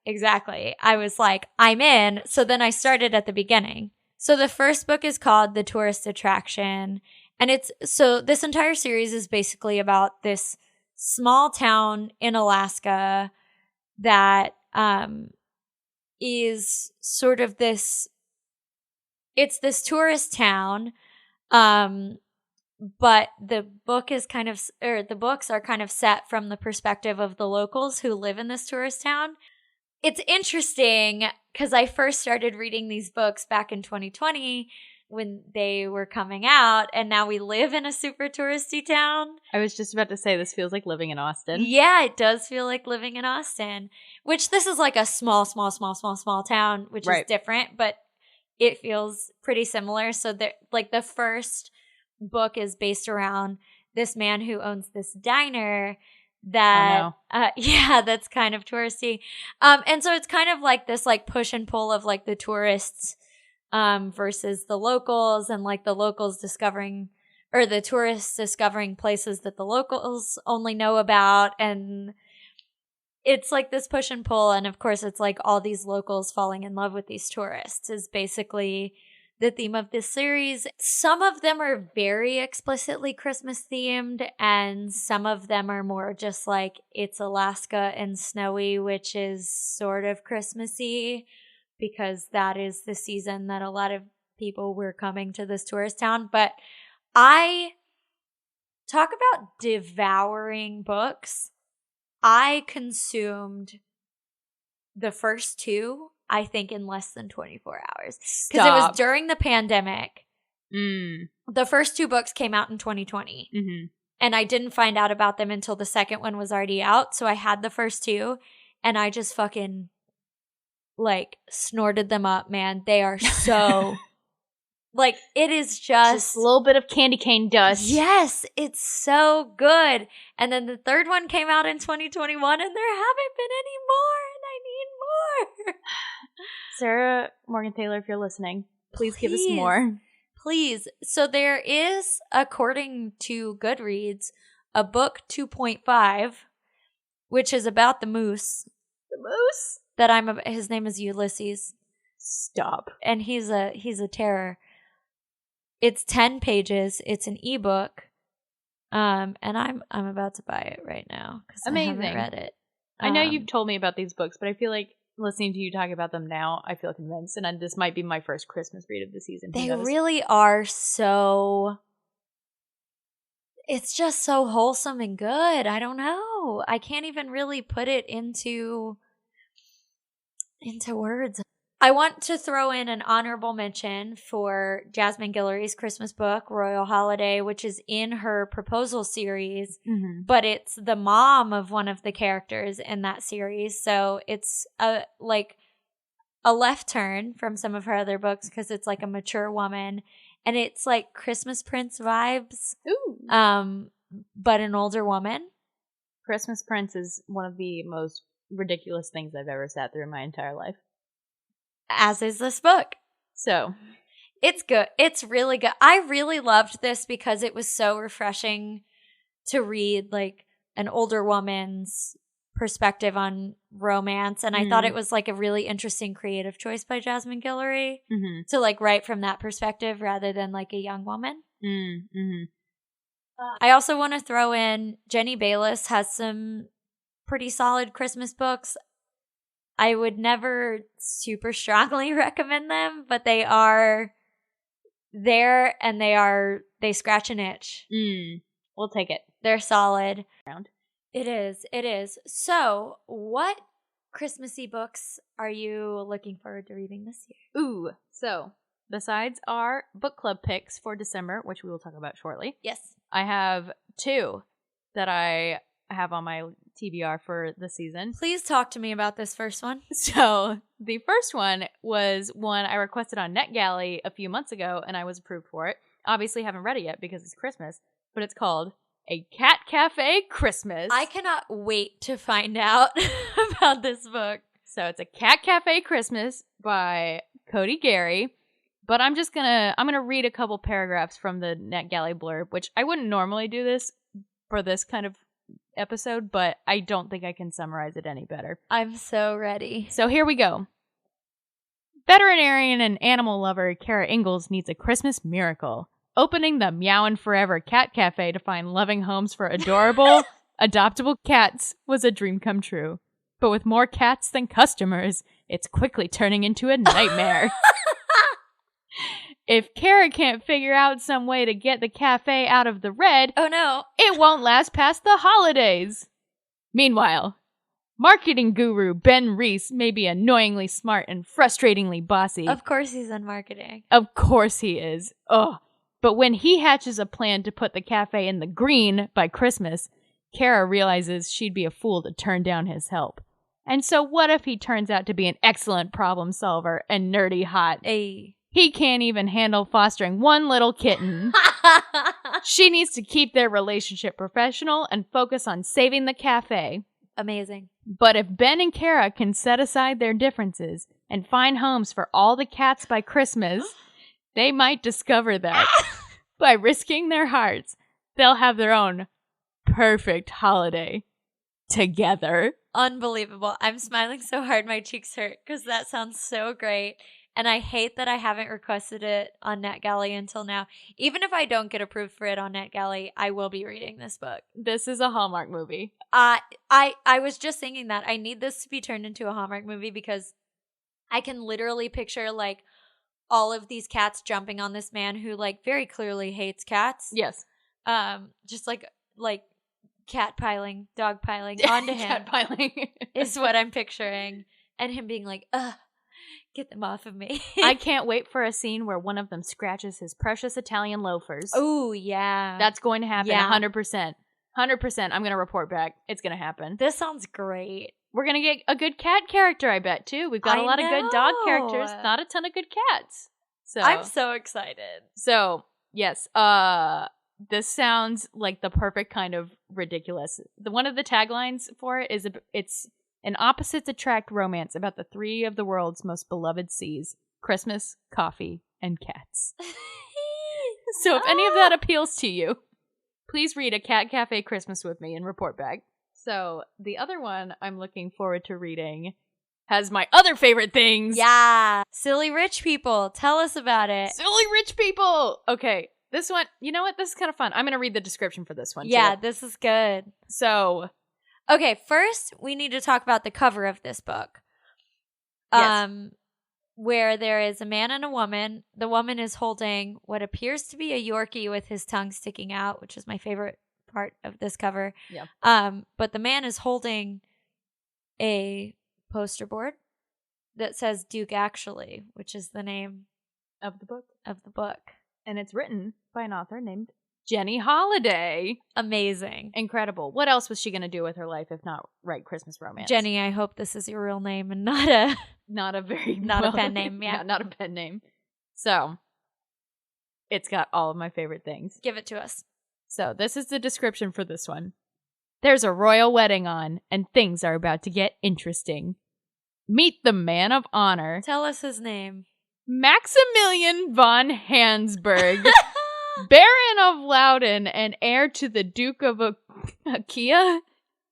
exactly, I was like, I'm in. So then I started at the beginning. So the first book is called The Tourist Attraction. And so this entire series is basically about this small town in Alaska that is sort of it's this tourist town. But the books are kind of set from the perspective of the locals who live in this tourist town. It's interesting because I first started reading these books back in 2020 when they were coming out, and now we live in a super touristy town. I was just about to say, this feels like living in Austin. Yeah, it does feel like living in Austin, which this is like a small town, which is different, but it feels pretty similar. So like the first book is based around this man who owns this diner that that's kind of touristy, and so it's kind of like this like push and pull of like the tourists versus the locals, and like the locals discovering, or the tourists discovering places that the locals only know about, and it's like this push and pull. And of course it's like all these locals falling in love with these tourists is basically the theme of this series. Some of them are very explicitly Christmas themed, and some of them are more just like it's Alaska and snowy, which is sort of Christmassy because that is the season that a lot of people were coming to this tourist town. But I talk about devouring books. I consumed the first two, I think, in less than 24 hours. Because it was during the pandemic. The first two books came out in 2020. Mm-hmm. And I didn't find out about them until the second one was already out. So I had the first two, and I just fucking, like, snorted them up, man. They are so... like, it is just... a little bit of candy cane dust. Yes, it's so good. And then the third one came out in 2021, and there haven't been any more, and I need more. Sarah Morgan Taylor, if you're listening, please give us more. Please. So there is, according to Goodreads, a book 2.5, which is about the moose. The moose? His name is Ulysses. Stop. And he's a terror. It's 10 pages. It's an ebook. And I'm about to buy it right now because I haven't read it. I know you've told me about these books, but I feel like listening to you talk about them now, I feel convinced, and this might be my first Christmas read of the season. They really are so... it's just so wholesome and good. I don't know. I can't even really put it into words. I want to throw in an honorable mention for Jasmine Guillory's Christmas book, Royal Holiday, which is in her proposal series, but it's the mom of one of the characters in that series. So it's a left turn from some of her other books because it's like a mature woman, and it's like Christmas Prince vibes. Ooh. But an older woman. Christmas Prince is one of the most ridiculous things I've ever sat through in my entire life. As is this book. So it's good. It's really good. I really loved this because it was so refreshing to read like an older woman's perspective on romance. And I thought it was like a really interesting creative choice by Jasmine Guillory to like write from that perspective rather than like a young woman. I also want to throw in Jenny Bayliss has some pretty solid Christmas books. I would never super strongly recommend them, but they are there, and they scratch an itch. We'll take it. They're solid. It is. So, what Christmassy books are you looking forward to reading this year? Ooh, so Besides our book club picks for December, which we will talk about shortly. Yes. I have 2 that I have on my TBR for the season. Please talk to me about this first one. So the first one was one I requested on NetGalley a few months ago, and I was approved for it. Obviously haven't read it yet because it's Christmas, but it's called A Cat Cafe Christmas. I cannot wait to find out about this book. So it's A Cat Cafe Christmas by Cody Gary. But I'm gonna read a couple paragraphs from the NetGalley blurb, which I wouldn't normally do this for this kind of episode, but I don't think I can summarize it any better. I'm so ready. So here we go. Veterinarian and animal lover Kara Ingalls needs a Christmas miracle. Opening the Meowin' Forever Cat Cafe to find loving homes for adorable, adoptable cats was a dream come true. But with more cats than customers, it's quickly turning into a nightmare. If Kara can't figure out some way to get the cafe out of the red, oh no, it won't last past the holidays. Meanwhile, marketing guru Ben Reese may be annoyingly smart and frustratingly bossy. Of course he's in marketing. Of course he is. Ugh. But when he hatches a plan to put the cafe in the green by Christmas, Kara realizes she'd be a fool to turn down his help. And so what if he turns out to be an excellent problem solver and nerdy hot? Hey. He can't even handle fostering one little kitten. She needs to keep their relationship professional and focus on saving the cafe. Amazing. But if Ben and Kara can set aside their differences and find homes for all the cats by Christmas, they might discover that by risking their hearts, they'll have their own perfect holiday together. Unbelievable. I'm smiling so hard my cheeks hurt because that sounds so great. And I hate that I haven't requested it on NetGalley until now. Even if I don't get approved for it on NetGalley, I will be reading this book. This is a Hallmark movie. I was just thinking that. I need this to be turned into a Hallmark movie because I can literally picture, like, all of these cats jumping on this man who, like, very clearly hates cats. Yes. Just like cat piling, dog piling onto him. Cat piling. is what I'm picturing. And him being like, ugh. Get them off of me. I can't wait for a scene where one of them scratches his precious Italian loafers. Oh, yeah. That's going to happen, yeah. 100%. 100%. I'm going to report back. It's going to happen. This sounds great. We're going to get a good cat character, I bet, too. We've got a lot of good dog characters, not a ton of good cats. So I'm so excited. So, yes. This sounds like the perfect kind of ridiculous. One of the taglines for it is it's an opposites attract romance about the 3 of the world's most beloved seas: Christmas, coffee, and cats. So if any of that appeals to you, please read A Cat Cafe Christmas with me and report back. So the other one I'm looking forward to reading has my other favorite things. Yeah. Silly Rich People. Tell us about it. Silly Rich People. Okay. This one, you know what? This is kind of fun. I'm going to read the description for this one. Yeah, too. this is good. So... Okay, first we need to talk about the cover of this book. Yes. Where there is a man and a woman. The woman is holding what appears to be a Yorkie with his tongue sticking out, which is my favorite part of this cover. Yeah. But the man is holding a poster board that says Duke Actually, which is the name of the book. And it's written by an author named Jenny Holiday. Amazing. Incredible. What else was she going to do with her life if not write Christmas romance? Jenny, I hope this is your real name and not a pen name. Yeah. Not a pen name. So, it's got all of my favorite things. Give it to us. So, this is the description for this one. There's a royal wedding on, and things are about to get interesting. Meet the man of honor. Tell us his name. Maximilian von Hansberg. Baron of Loudon and heir to the Duke of Achaia.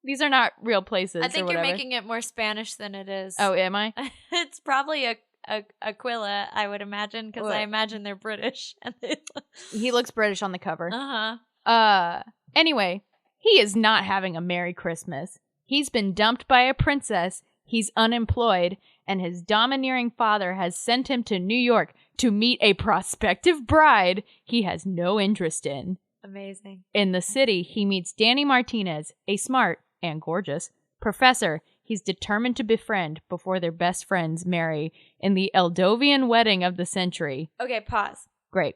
These are not real places. I think you're making it more Spanish than it is. Oh, am I? It's probably Aquila, I would imagine, because I imagine they're British. He looks British on the cover. Uh-huh. Anyway, he is not having a Merry Christmas. He's been dumped by a princess. He's unemployed, and his domineering father has sent him to New York to meet a prospective bride he has no interest in. Amazing. In the city, he meets Danny Martinez, a smart and gorgeous professor he's determined to befriend before their best friends marry in the Eldovian wedding of the century. Okay, pause. Great.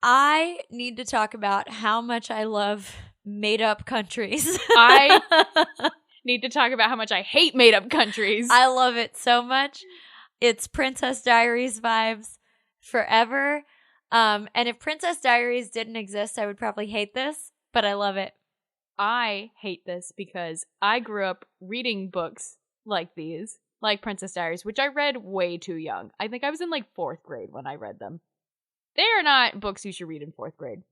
I need to talk about how much I love made-up countries. I need to talk about how much I hate made-up countries. I love it so much. It's Princess Diaries vibes forever. And if Princess Diaries didn't exist, I would probably hate this, but I love it. I hate this because I grew up reading books like these, like Princess Diaries, which I read way too young. I think I was in like 4th grade when I read them. They are not books you should read in 4th grade.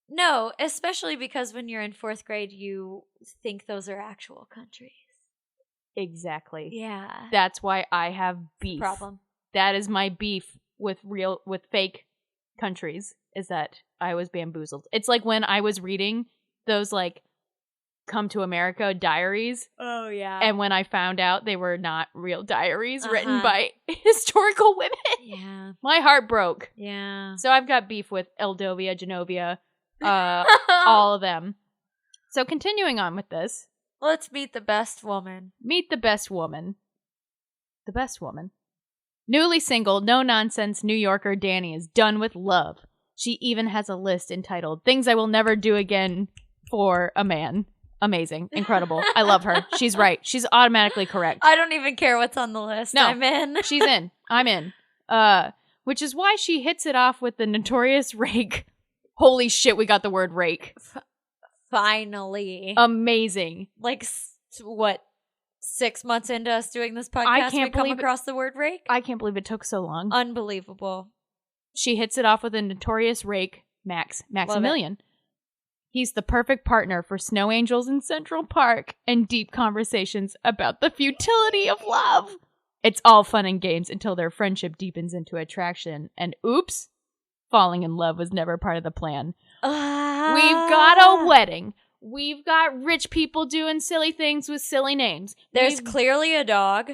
No, especially because when you're in 4th grade, you think those are actual countries. Exactly. Yeah. That's why I have beef. Problem. That is my beef with fake countries, is that I was bamboozled. It's like when I was reading those like Come to America diaries. Oh, yeah. And when I found out they were not real diaries written by historical women. Yeah. My heart broke. Yeah. So I've got beef with Eldovia, Genovia, all of them. So continuing on with this. Let's meet the best woman. Meet the best woman. The best woman. Newly single, no-nonsense New Yorker Dani is done with love. She even has a list entitled Things I Will Never Do Again for a Man. Amazing. Incredible. I love her. She's right. She's automatically correct. I don't even care what's on the list. No, I'm in. She's in. I'm in. Which is why she hits it off with the notorious rake. Holy shit, we got the word rake. Finally. Amazing. Like, what, 6 months into us doing this podcast, we come across the word rake? I can't believe it took so long. Unbelievable. She hits it off with a notorious rake, Maximilian. He's the perfect partner for snow angels in Central Park and deep conversations about the futility of love. It's all fun and games until their friendship deepens into attraction. And oops, falling in love was never part of the plan. We've got a wedding. We've got rich people doing silly things with silly names. There's clearly a dog.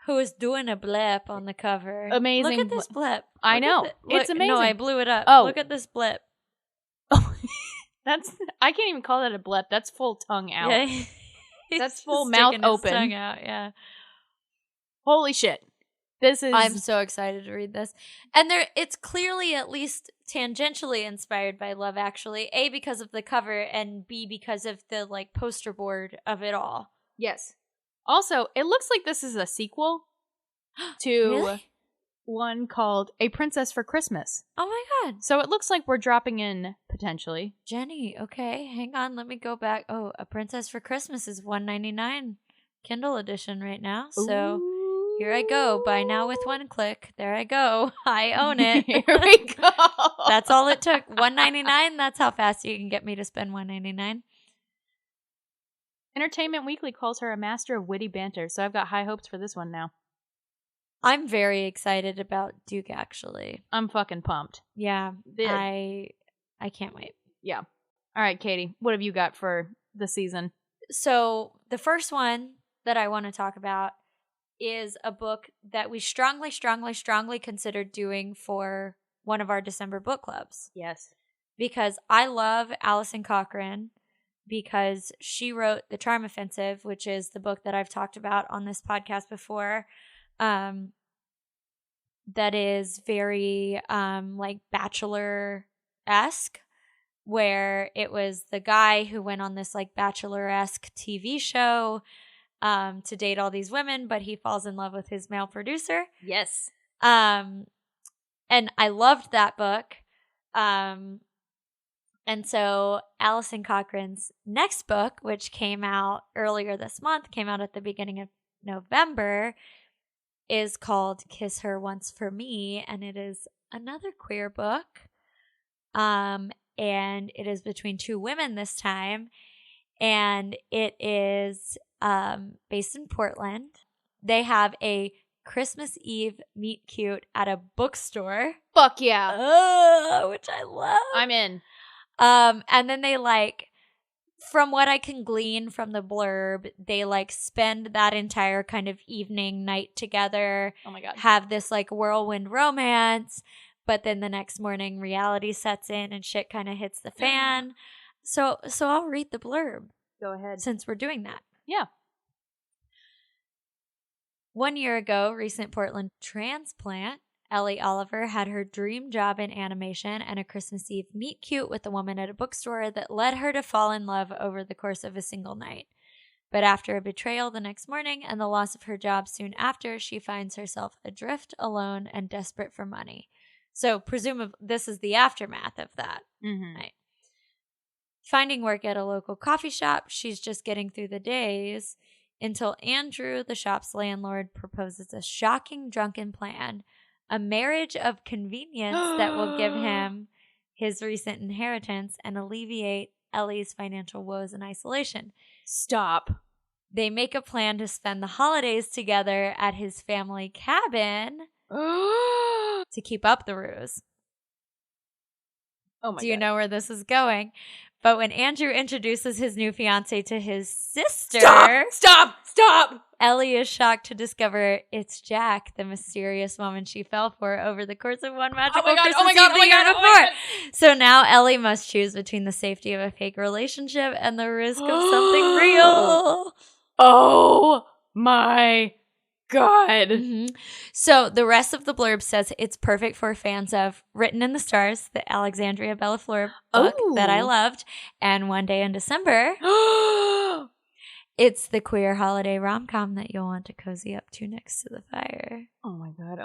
Who is doing a blip on the cover. Amazing. Look at this blip. I know. It's amazing. No, I blew it up. Oh. Look at this blip. I can't even call that a blip. That's full tongue out. Yeah. That's full mouth open. His tongue out, yeah. Holy shit. I'm so excited to read this. And it's clearly at least tangentially inspired by Love Actually. A, because of the cover, and B, because of the like poster board of it all. Yes. Also, it looks like this is a sequel to really? One called A Princess for Christmas. Oh my god. So it looks like we're dropping in potentially. Jenny, okay, hang on, let me go back. Oh, A Princess for Christmas is $1.99 Kindle edition right now. So Ooh. Here I go. Buy now with one click. There I go. I own it. Here we go. That's all it took. $1.99. That's how fast you can get me to spend $1.99. Entertainment Weekly calls her a master of witty banter, so I've got high hopes for this one now. I'm very excited about Duke, actually. I'm fucking pumped. Yeah, I can't wait. Yeah. All right, Katie, what have you got for the season? So the first one that I want to talk about is a book that we strongly considered doing for one of our December book clubs. Yes. Because I love Alison Cochrane, because she wrote The Charm Offensive, which is the book that I've talked about on this podcast before. That is very like Bachelor-esque, where it was the guy who went on this like Bachelor-esque TV show to date all these women, but he falls in love with his male producer. Yes. And I loved that book. And so Alison Cochrane's next book, which came out earlier this month, came out at the beginning of November, is called Kiss Her Once for Me, and it is another queer book. And it is between two women this time, and it is based in Portland. They have a Christmas Eve meet cute at a bookstore. Fuck yeah. Which I love. I'm in. And then they like, from what I can glean from the blurb, they like spend that entire kind of evening night together. Oh my God. Have this like whirlwind romance, but then the next morning reality sets in and shit kind of hits the fan. So I'll read the blurb. Go ahead. Since we're doing that. Yeah. 1 year ago, recent Portland transplant, Ellie Oliver had her dream job in animation and a Christmas Eve meet cute with a woman at a bookstore that led her to fall in love over the course of a single night. But after a betrayal the next morning and the loss of her job soon after, she finds herself adrift, alone, and desperate for money. So presumably this is the aftermath of that night. Finding work at a local coffee shop, she's just getting through the days until Andrew, the shop's landlord, proposes a shocking drunken plan, a marriage of convenience that will give him his recent inheritance and alleviate Ellie's financial woes and isolation. Stop. They make a plan to spend the holidays together at his family cabin to keep up the ruse. Oh my God. Do you know where this is going? But when Andrew introduces his new fiancée to his sister... Stop! Ellie is shocked to discover it's Jack, the mysterious woman she fell for over the course of one magical Christmas Eve the year before. So now Ellie must choose between the safety of a fake relationship and the risk of something real. Oh my God. So the rest of the blurb says it's perfect for fans of Written in the Stars, the Alexandria Bellafleur book that I loved, and One Day in December. It's the queer holiday rom-com that you'll want to cozy up to next to the fire. Oh my God.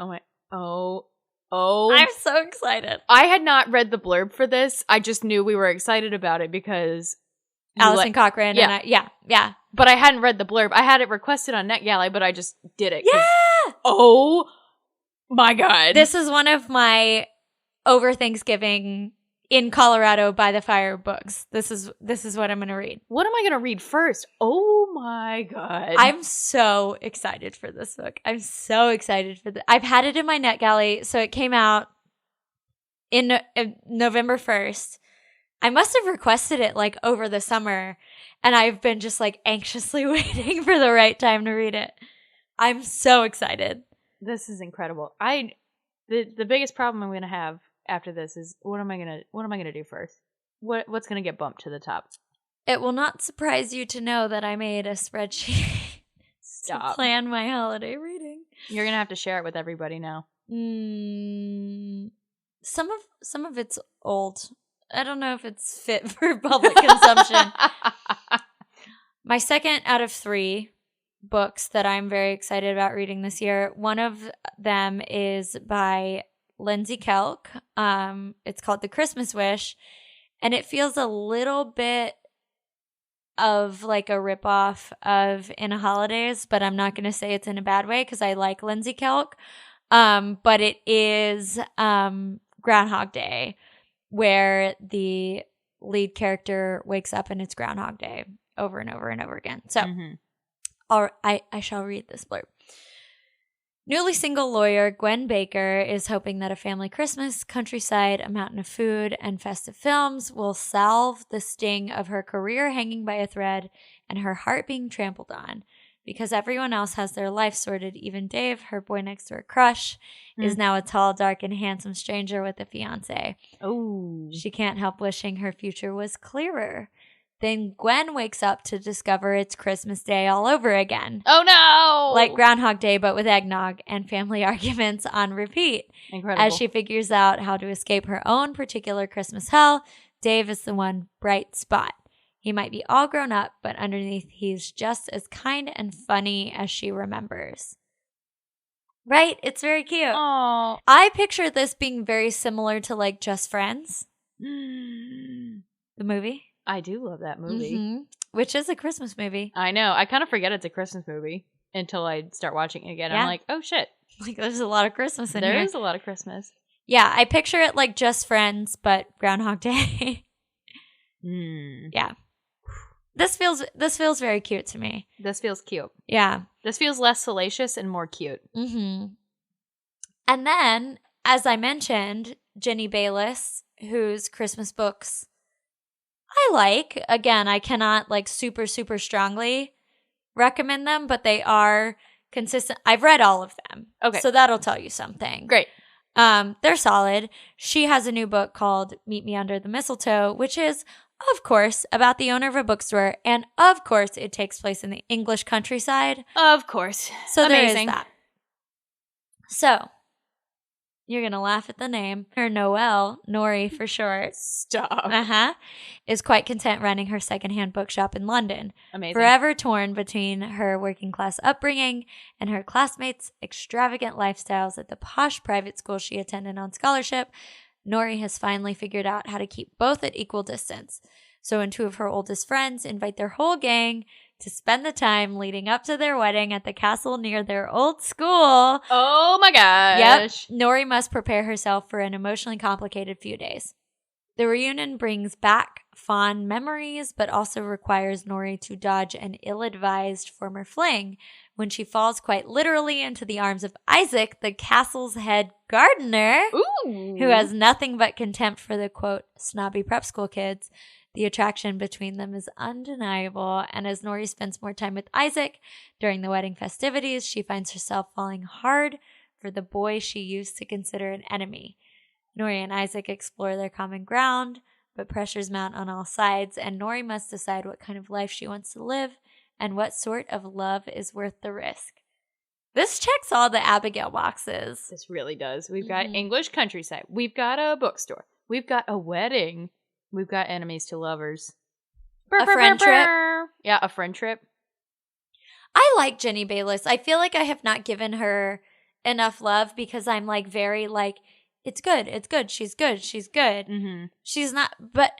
Oh. I'm so excited. I had not read the blurb for this. I just knew we were excited about it because Allison Cochran. Yeah. And yeah. But I hadn't read the blurb. I had it requested on NetGalley, but I just did it. Yeah. Oh my God. This is one of my over Thanksgiving in Colorado by the fire books. This is what I'm going to read. What am I going to read first? Oh my God. I'm so excited for this book. I'm so excited for I've had it in my NetGalley. So it came out in November 1st. I must have requested it like over the summer, and I've been just like anxiously waiting for the right time to read it. I'm so excited. This is incredible. The biggest problem I'm going to have after this is what am I going to do first? What's going to get bumped to the top? It will not surprise you to know that I made a spreadsheet to plan my holiday reading. You're going to have to share it with everybody now. Some of it's old. I don't know if it's fit for public consumption. My second out of 3 books that I'm very excited about reading this year, one of them is by Lindsay Kelk. It's called The Christmas Wish, and it feels a little bit of like a ripoff of In a Holidays, but I'm not going to say it's in a bad way because I like Lindsay Kelk. But it is Groundhog Day, where the lead character wakes up and it's Groundhog Day over and over and over again. So I shall read this blurb. Newly single lawyer Gwen Baker is hoping that a family Christmas, countryside, a mountain of food, and festive films will salve the sting of her career hanging by a thread and her heart being trampled on. Because everyone else has their life sorted, even Dave, her boy next door crush, is now a tall, dark, and handsome stranger with a fiancé. Oh. She can't help wishing her future was clearer. Then Gwen wakes up to discover it's Christmas Day all over again. Oh no! Like Groundhog Day, but with eggnog and family arguments on repeat. Incredible. As she figures out how to escape her own particular Christmas hell, Dave is the one bright spot. He might be all grown up, but underneath he's just as kind and funny as she remembers. Right? It's very cute. Aww. I picture this being very similar to like Just Friends. The movie. I do love that movie. Which is a Christmas movie. I know. I kind of forget it's a Christmas movie until I start watching it again. Yeah. I'm like, oh shit. Like there's a lot of Christmas in here. There is a lot of Christmas. Yeah, I picture it like Just Friends, but Groundhog Day. Yeah. This feels very cute to me. This feels cute. Yeah. This feels less salacious and more cute. And then, as I mentioned, Jenny Bayliss, whose Christmas books I like. Again, I cannot like super, super strongly recommend them, but they are consistent. I've read all of them. Okay. So that'll tell you something. Great. They're solid. She has a new book called Meet Me Under the Mistletoe, which is, of course, about the owner of a bookstore. And of course, it takes place in the English countryside. Of course. So Amazing. there is that. So, you're going to laugh at the name. Her Noelle, Nori for short. Stop. Is quite content running her secondhand bookshop in London. Amazing. Forever torn between her working class upbringing and her classmates' extravagant lifestyles at the posh private school she attended on scholarship, Nori has finally figured out how to keep both at equal distance. So when two of her oldest friends invite their whole gang to spend the time leading up to their wedding at the castle near their old school. Oh my gosh. Yep. Nori must prepare herself for an emotionally complicated few days. The reunion brings back fond memories, but also requires Nori to dodge an ill-advised former fling when she falls quite literally into the arms of Isaac, the castle's head gardener, who has nothing but contempt for the, quote, snobby prep school kids. The attraction between them is undeniable, and as Nori spends more time with Isaac during the wedding festivities, she finds herself falling hard for the boy she used to consider an enemy. Nori and Isaac explore their common ground, but pressures mount on all sides, and Nori must decide what kind of life she wants to live and what sort of love is worth the risk. This checks all the Abigail boxes. This really does. We've got English countryside. We've got a bookstore. We've got a wedding. We've got enemies to lovers. A friend trip. Yeah, a friend trip. I like Jenny Bayless. I feel like I have not given her enough love because I'm like very like, it's good. It's good. She's good. She's good. Mm-hmm. She's not, but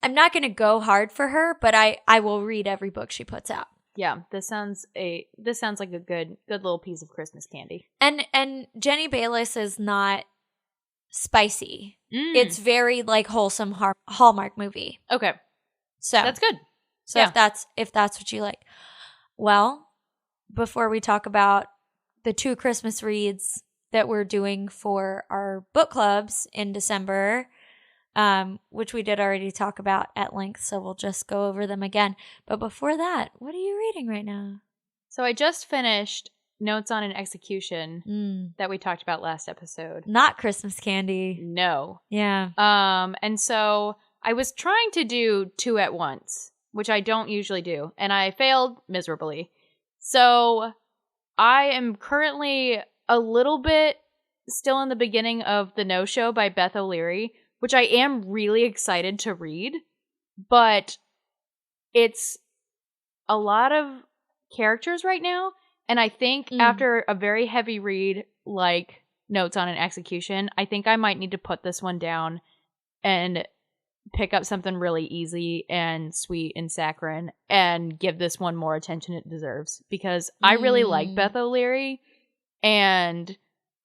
I'm not going to go hard for her, but I will read every book she puts out. Yeah, this sounds like a good little piece of Christmas candy. And Jenny Bayless is not spicy. It's very like wholesome Hallmark movie. Okay. So that's good. So yeah. if that's what you like. Well, before we talk about the 2 Christmas reads that we're doing for our book clubs in December, which we did already talk about at length, so we'll just go over them again. But before that, what are you reading right now? So I just finished Notes on an Execution that we talked about last episode. Not Christmas candy. No. Yeah. And so I was trying to do 2 at once, which I don't usually do, and I failed miserably. So I am currently a little bit still in the beginning of The No-Show by Beth O'Leary, which I am really excited to read, but it's a lot of characters right now. And I think after a very heavy read like Notes on an Execution, I think I might need to put this one down and pick up something really easy and sweet and saccharine and give this one more attention it deserves. Because I really like Beth O'Leary, and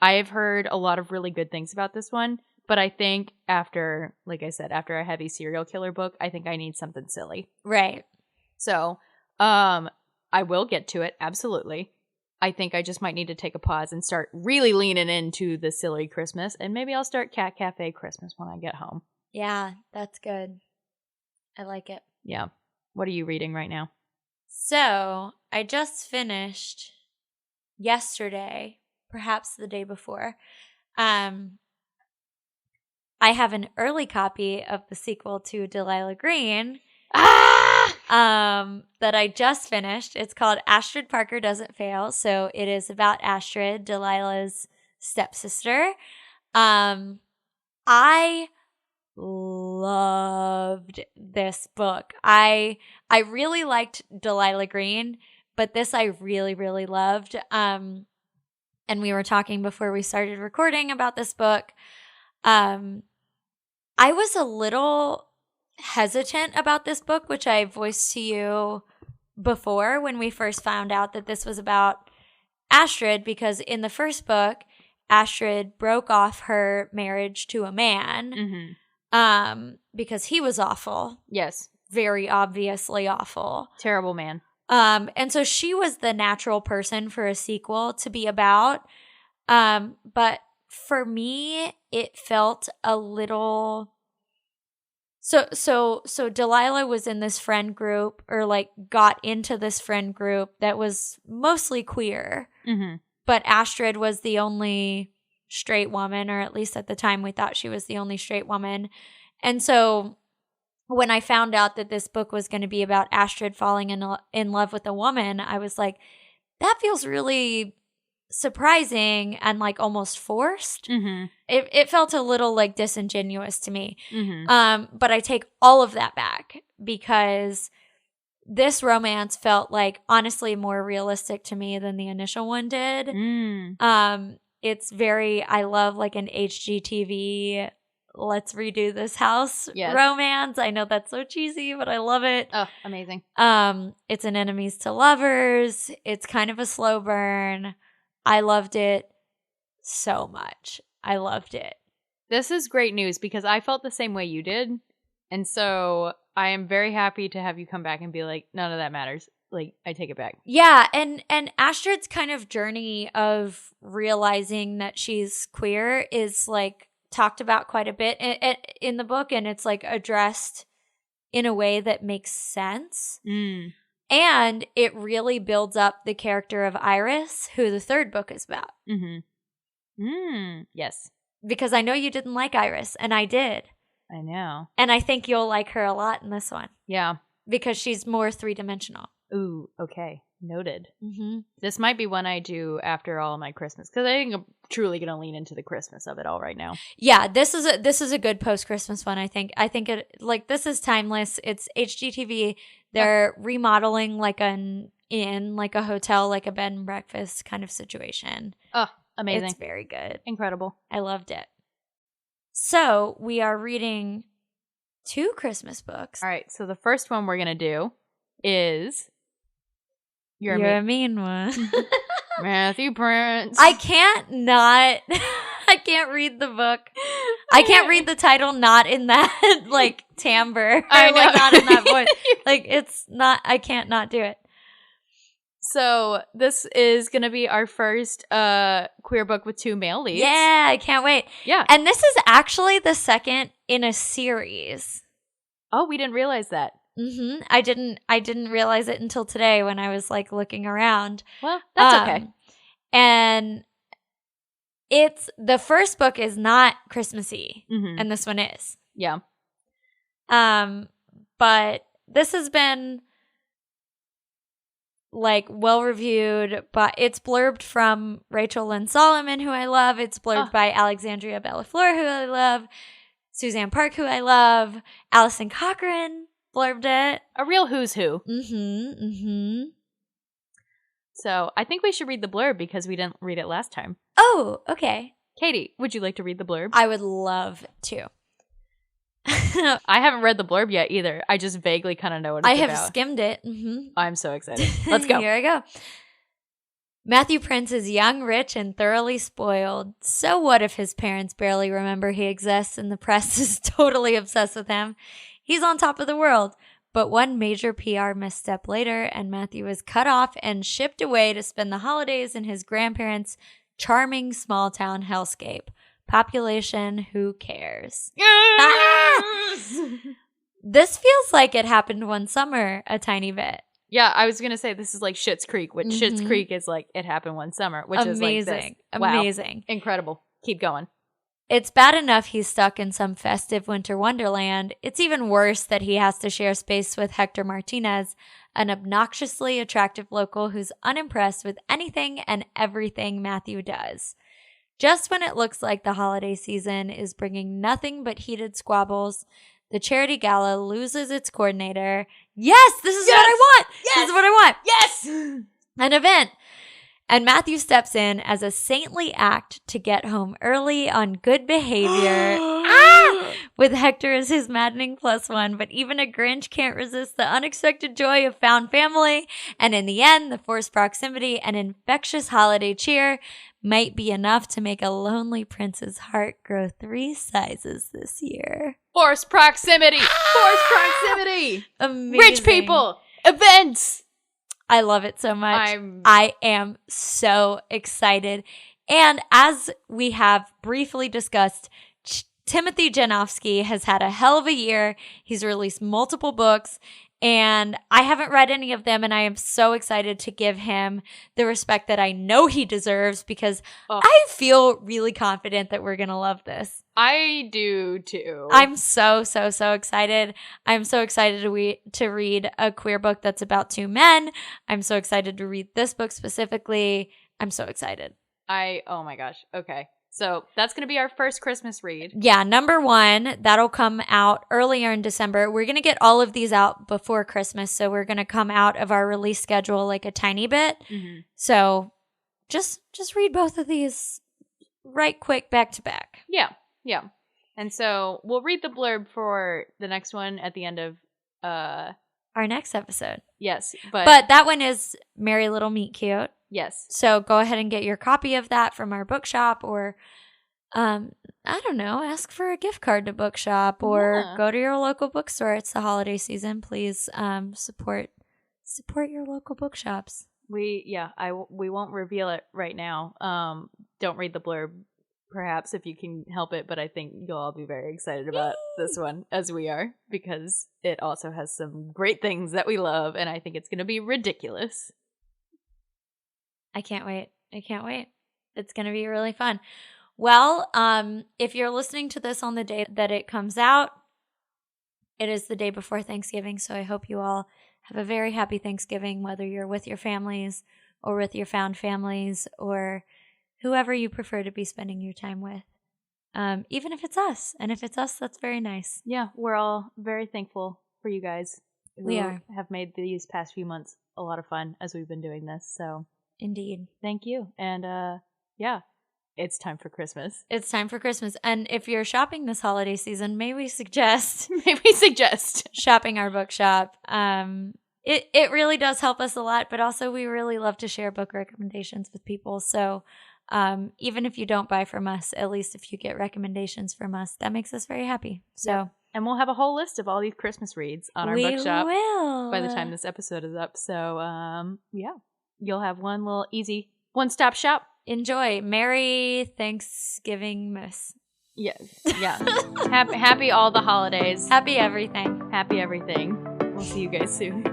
I have heard a lot of really good things about this one. But I think after, like I said, after a heavy serial killer book, I think I need something silly. Right. So, I will get to it, absolutely. I think I just might need to take a pause and start really leaning into the silly Christmas, and maybe I'll start Cat Cafe Christmas when I get home. Yeah, that's good. I like it. Yeah. What are you reading right now? So, I just finished yesterday, perhaps the day before. I have an early copy of the sequel to Delilah Green. That I just finished. It's called Astrid Parker Doesn't Fail. So it is about Astrid, Delilah's stepsister. I loved this book. I really liked Delilah Green, but this I really, really loved. And we were talking before we started recording about this book. I was a little hesitant about this book, which I voiced to you before when we first found out that this was about Astrid, because in the first book, Astrid broke off her marriage to a man because he was awful. Yes. Very obviously awful. Terrible man. And so she was the natural person for a sequel to be about. But for me, it felt a little... So Delilah was in this friend group, or like got into this friend group that was mostly queer, but Astrid was the only straight woman, or at least at the time we thought she was the only straight woman. And so when I found out that this book was going to be about Astrid falling in love with a woman, I was like, that feels really surprising and like almost forced. Mm-hmm. It felt a little like disingenuous to me. Mm-hmm. But I take all of that back because this romance felt like honestly more realistic to me than the initial one did. It's very, I love like an HGTV, let's redo this house romance. I know that's so cheesy, but I love it. Oh, amazing. It's an enemies to lovers. It's kind of a slow burn. I loved it so much. I loved it. This is great news because I felt the same way you did. And so I am very happy to have you come back and be like, none of that matters. Like, I take it back. Yeah, and Astrid's kind of journey of realizing that she's queer is like talked about quite a bit in the book, and it's like addressed in a way that makes sense. And it really builds up the character of Iris, who the third book is about. Yes. Because I know you didn't like Iris, and I did. I know. And I think you'll like her a lot in this one. Yeah. Because she's more three-dimensional. Ooh, okay. Noted. This might be one I do after all of my Christmas, because I think I'm truly going to lean into the Christmas of it all right now. Yeah, this is a good post-Christmas one, I think. I think it, like, this is timeless. It's HGTV. They're remodeling like an inn, like a hotel, like a bed and breakfast kind of situation. Oh, amazing. It's very good. Incredible. I loved it. So we are reading 2 Christmas books. All right, so the first one we're going to do is You're a mean one. Matthew Prince. I can't read the book. I can't read the title not in that like timbre. I know. Like not in that voice. Like it's not, I can't not do it. So this is going to be our first queer book with 2 male leads. Yeah, I can't wait. Yeah. And this is actually the second in a series. Oh, we didn't realize that. I didn't realize it until today when I was like looking around. Well, that's okay. And it's the first book is not Christmassy, and this one is. Yeah. But this has been like well reviewed, but it's blurbed from Rachel Lynn Solomon, who I love. It's blurbed by Alexandria Bellafleur, who I love. Suzanne Park, who I love. Allison Cochran blurbed it. A real who's who. So I think we should read the blurb because we didn't read it last time. Oh, okay. Katey, would you like to read the blurb? I would love to. I haven't read the blurb yet either. I just vaguely kind of know what it's about. I have skimmed it. I'm so excited. Let's go. Here I go. Matthew Prince is young, rich, and thoroughly spoiled. So what if his parents barely remember he exists and the press is totally obsessed with him? He's on top of the world. But one major PR misstep later, and Matthew is cut off and shipped away to spend the holidays in his grandparents' charming small-town hellscape. Population, who cares? This feels like it happened one summer a tiny bit. Yeah, I was going to say this is like Schitt's Creek, which Schitt's Creek is like it happened one summer, which is like this. Wow. Amazing. Incredible. Keep going. It's bad enough he's stuck in some festive winter wonderland. It's even worse that he has to share space with Hector Martinez, an obnoxiously attractive local who's unimpressed with anything and everything Matthew does. Just when it looks like the holiday season is bringing nothing but heated squabbles, the charity gala loses its coordinator. Yes, this is what I want. Yes! This is what I want. Yes! An event. And Matthew steps in as a saintly act to get home early on good behavior. With Hector as his maddening +1, but even a Grinch can't resist the unexpected joy of found family. And in the end, the forced proximity and infectious holiday cheer might be enough to make a lonely prince's heart grow 3 sizes this year. Forced proximity! Forced proximity! Amazing. Rich people! Events! I love it so much. I am so excited. And as we have briefly discussed, Timothy Janofsky has had a hell of a year. He's released multiple books, And I haven't read any of them, and I am so excited to give him the respect that I know he deserves because I feel really confident that we're going to love this. I do too. I'm so excited. I'm so excited to read a queer book that's about two men. I'm so excited to read this book specifically. I'm so excited. Oh my gosh. Okay. So that's going to be our first Christmas read. Yeah, number 1, that'll come out earlier in December. We're going to get all of these out before Christmas, so we're going to come out of our release schedule like a tiny bit. Mm-hmm. So just read both of these right quick back to back. Yeah. And so we'll read the blurb for the next one at the end of our next episode. Yes, but that one is Merry Little Meet Cute. Yes. So go ahead and get your copy of that from our bookshop, or I don't know, ask for a gift card to bookshop, or go to your local bookstore. It's the holiday season. Please support your local bookshops. We won't reveal it right now. Don't read the blurb, perhaps, if you can help it, but I think you'll all be very excited about this one, as we are, because it also has some great things that we love, and I think it's going to be ridiculous. I can't wait. It's going to be really fun. Well, if you're listening to this on the day that it comes out, it is the day before Thanksgiving, so I hope you all have a very happy Thanksgiving, whether you're with your families or with your found families or whoever you prefer to be spending your time with, even if it's us. And if it's us, that's very nice. Yeah, we're all very thankful for you guys who have made these past few months a lot of fun as we've been doing this, so... Indeed. Thank you. And it's time for Christmas. It's time for Christmas. And if you're shopping this holiday season, may we suggest shopping our bookshop. It really does help us a lot, but also we really love to share book recommendations with people. So even if you don't buy from us, at least if you get recommendations from us, that makes us very happy. So. Yep. And we'll have a whole list of all these Christmas reads on our bookshop by the time this episode is up. So you'll have one little easy one-stop shop. Enjoy. Merry Thanksgiving, Miss. Yes. Yeah. Happy all the holidays. Happy everything. We'll see you guys soon.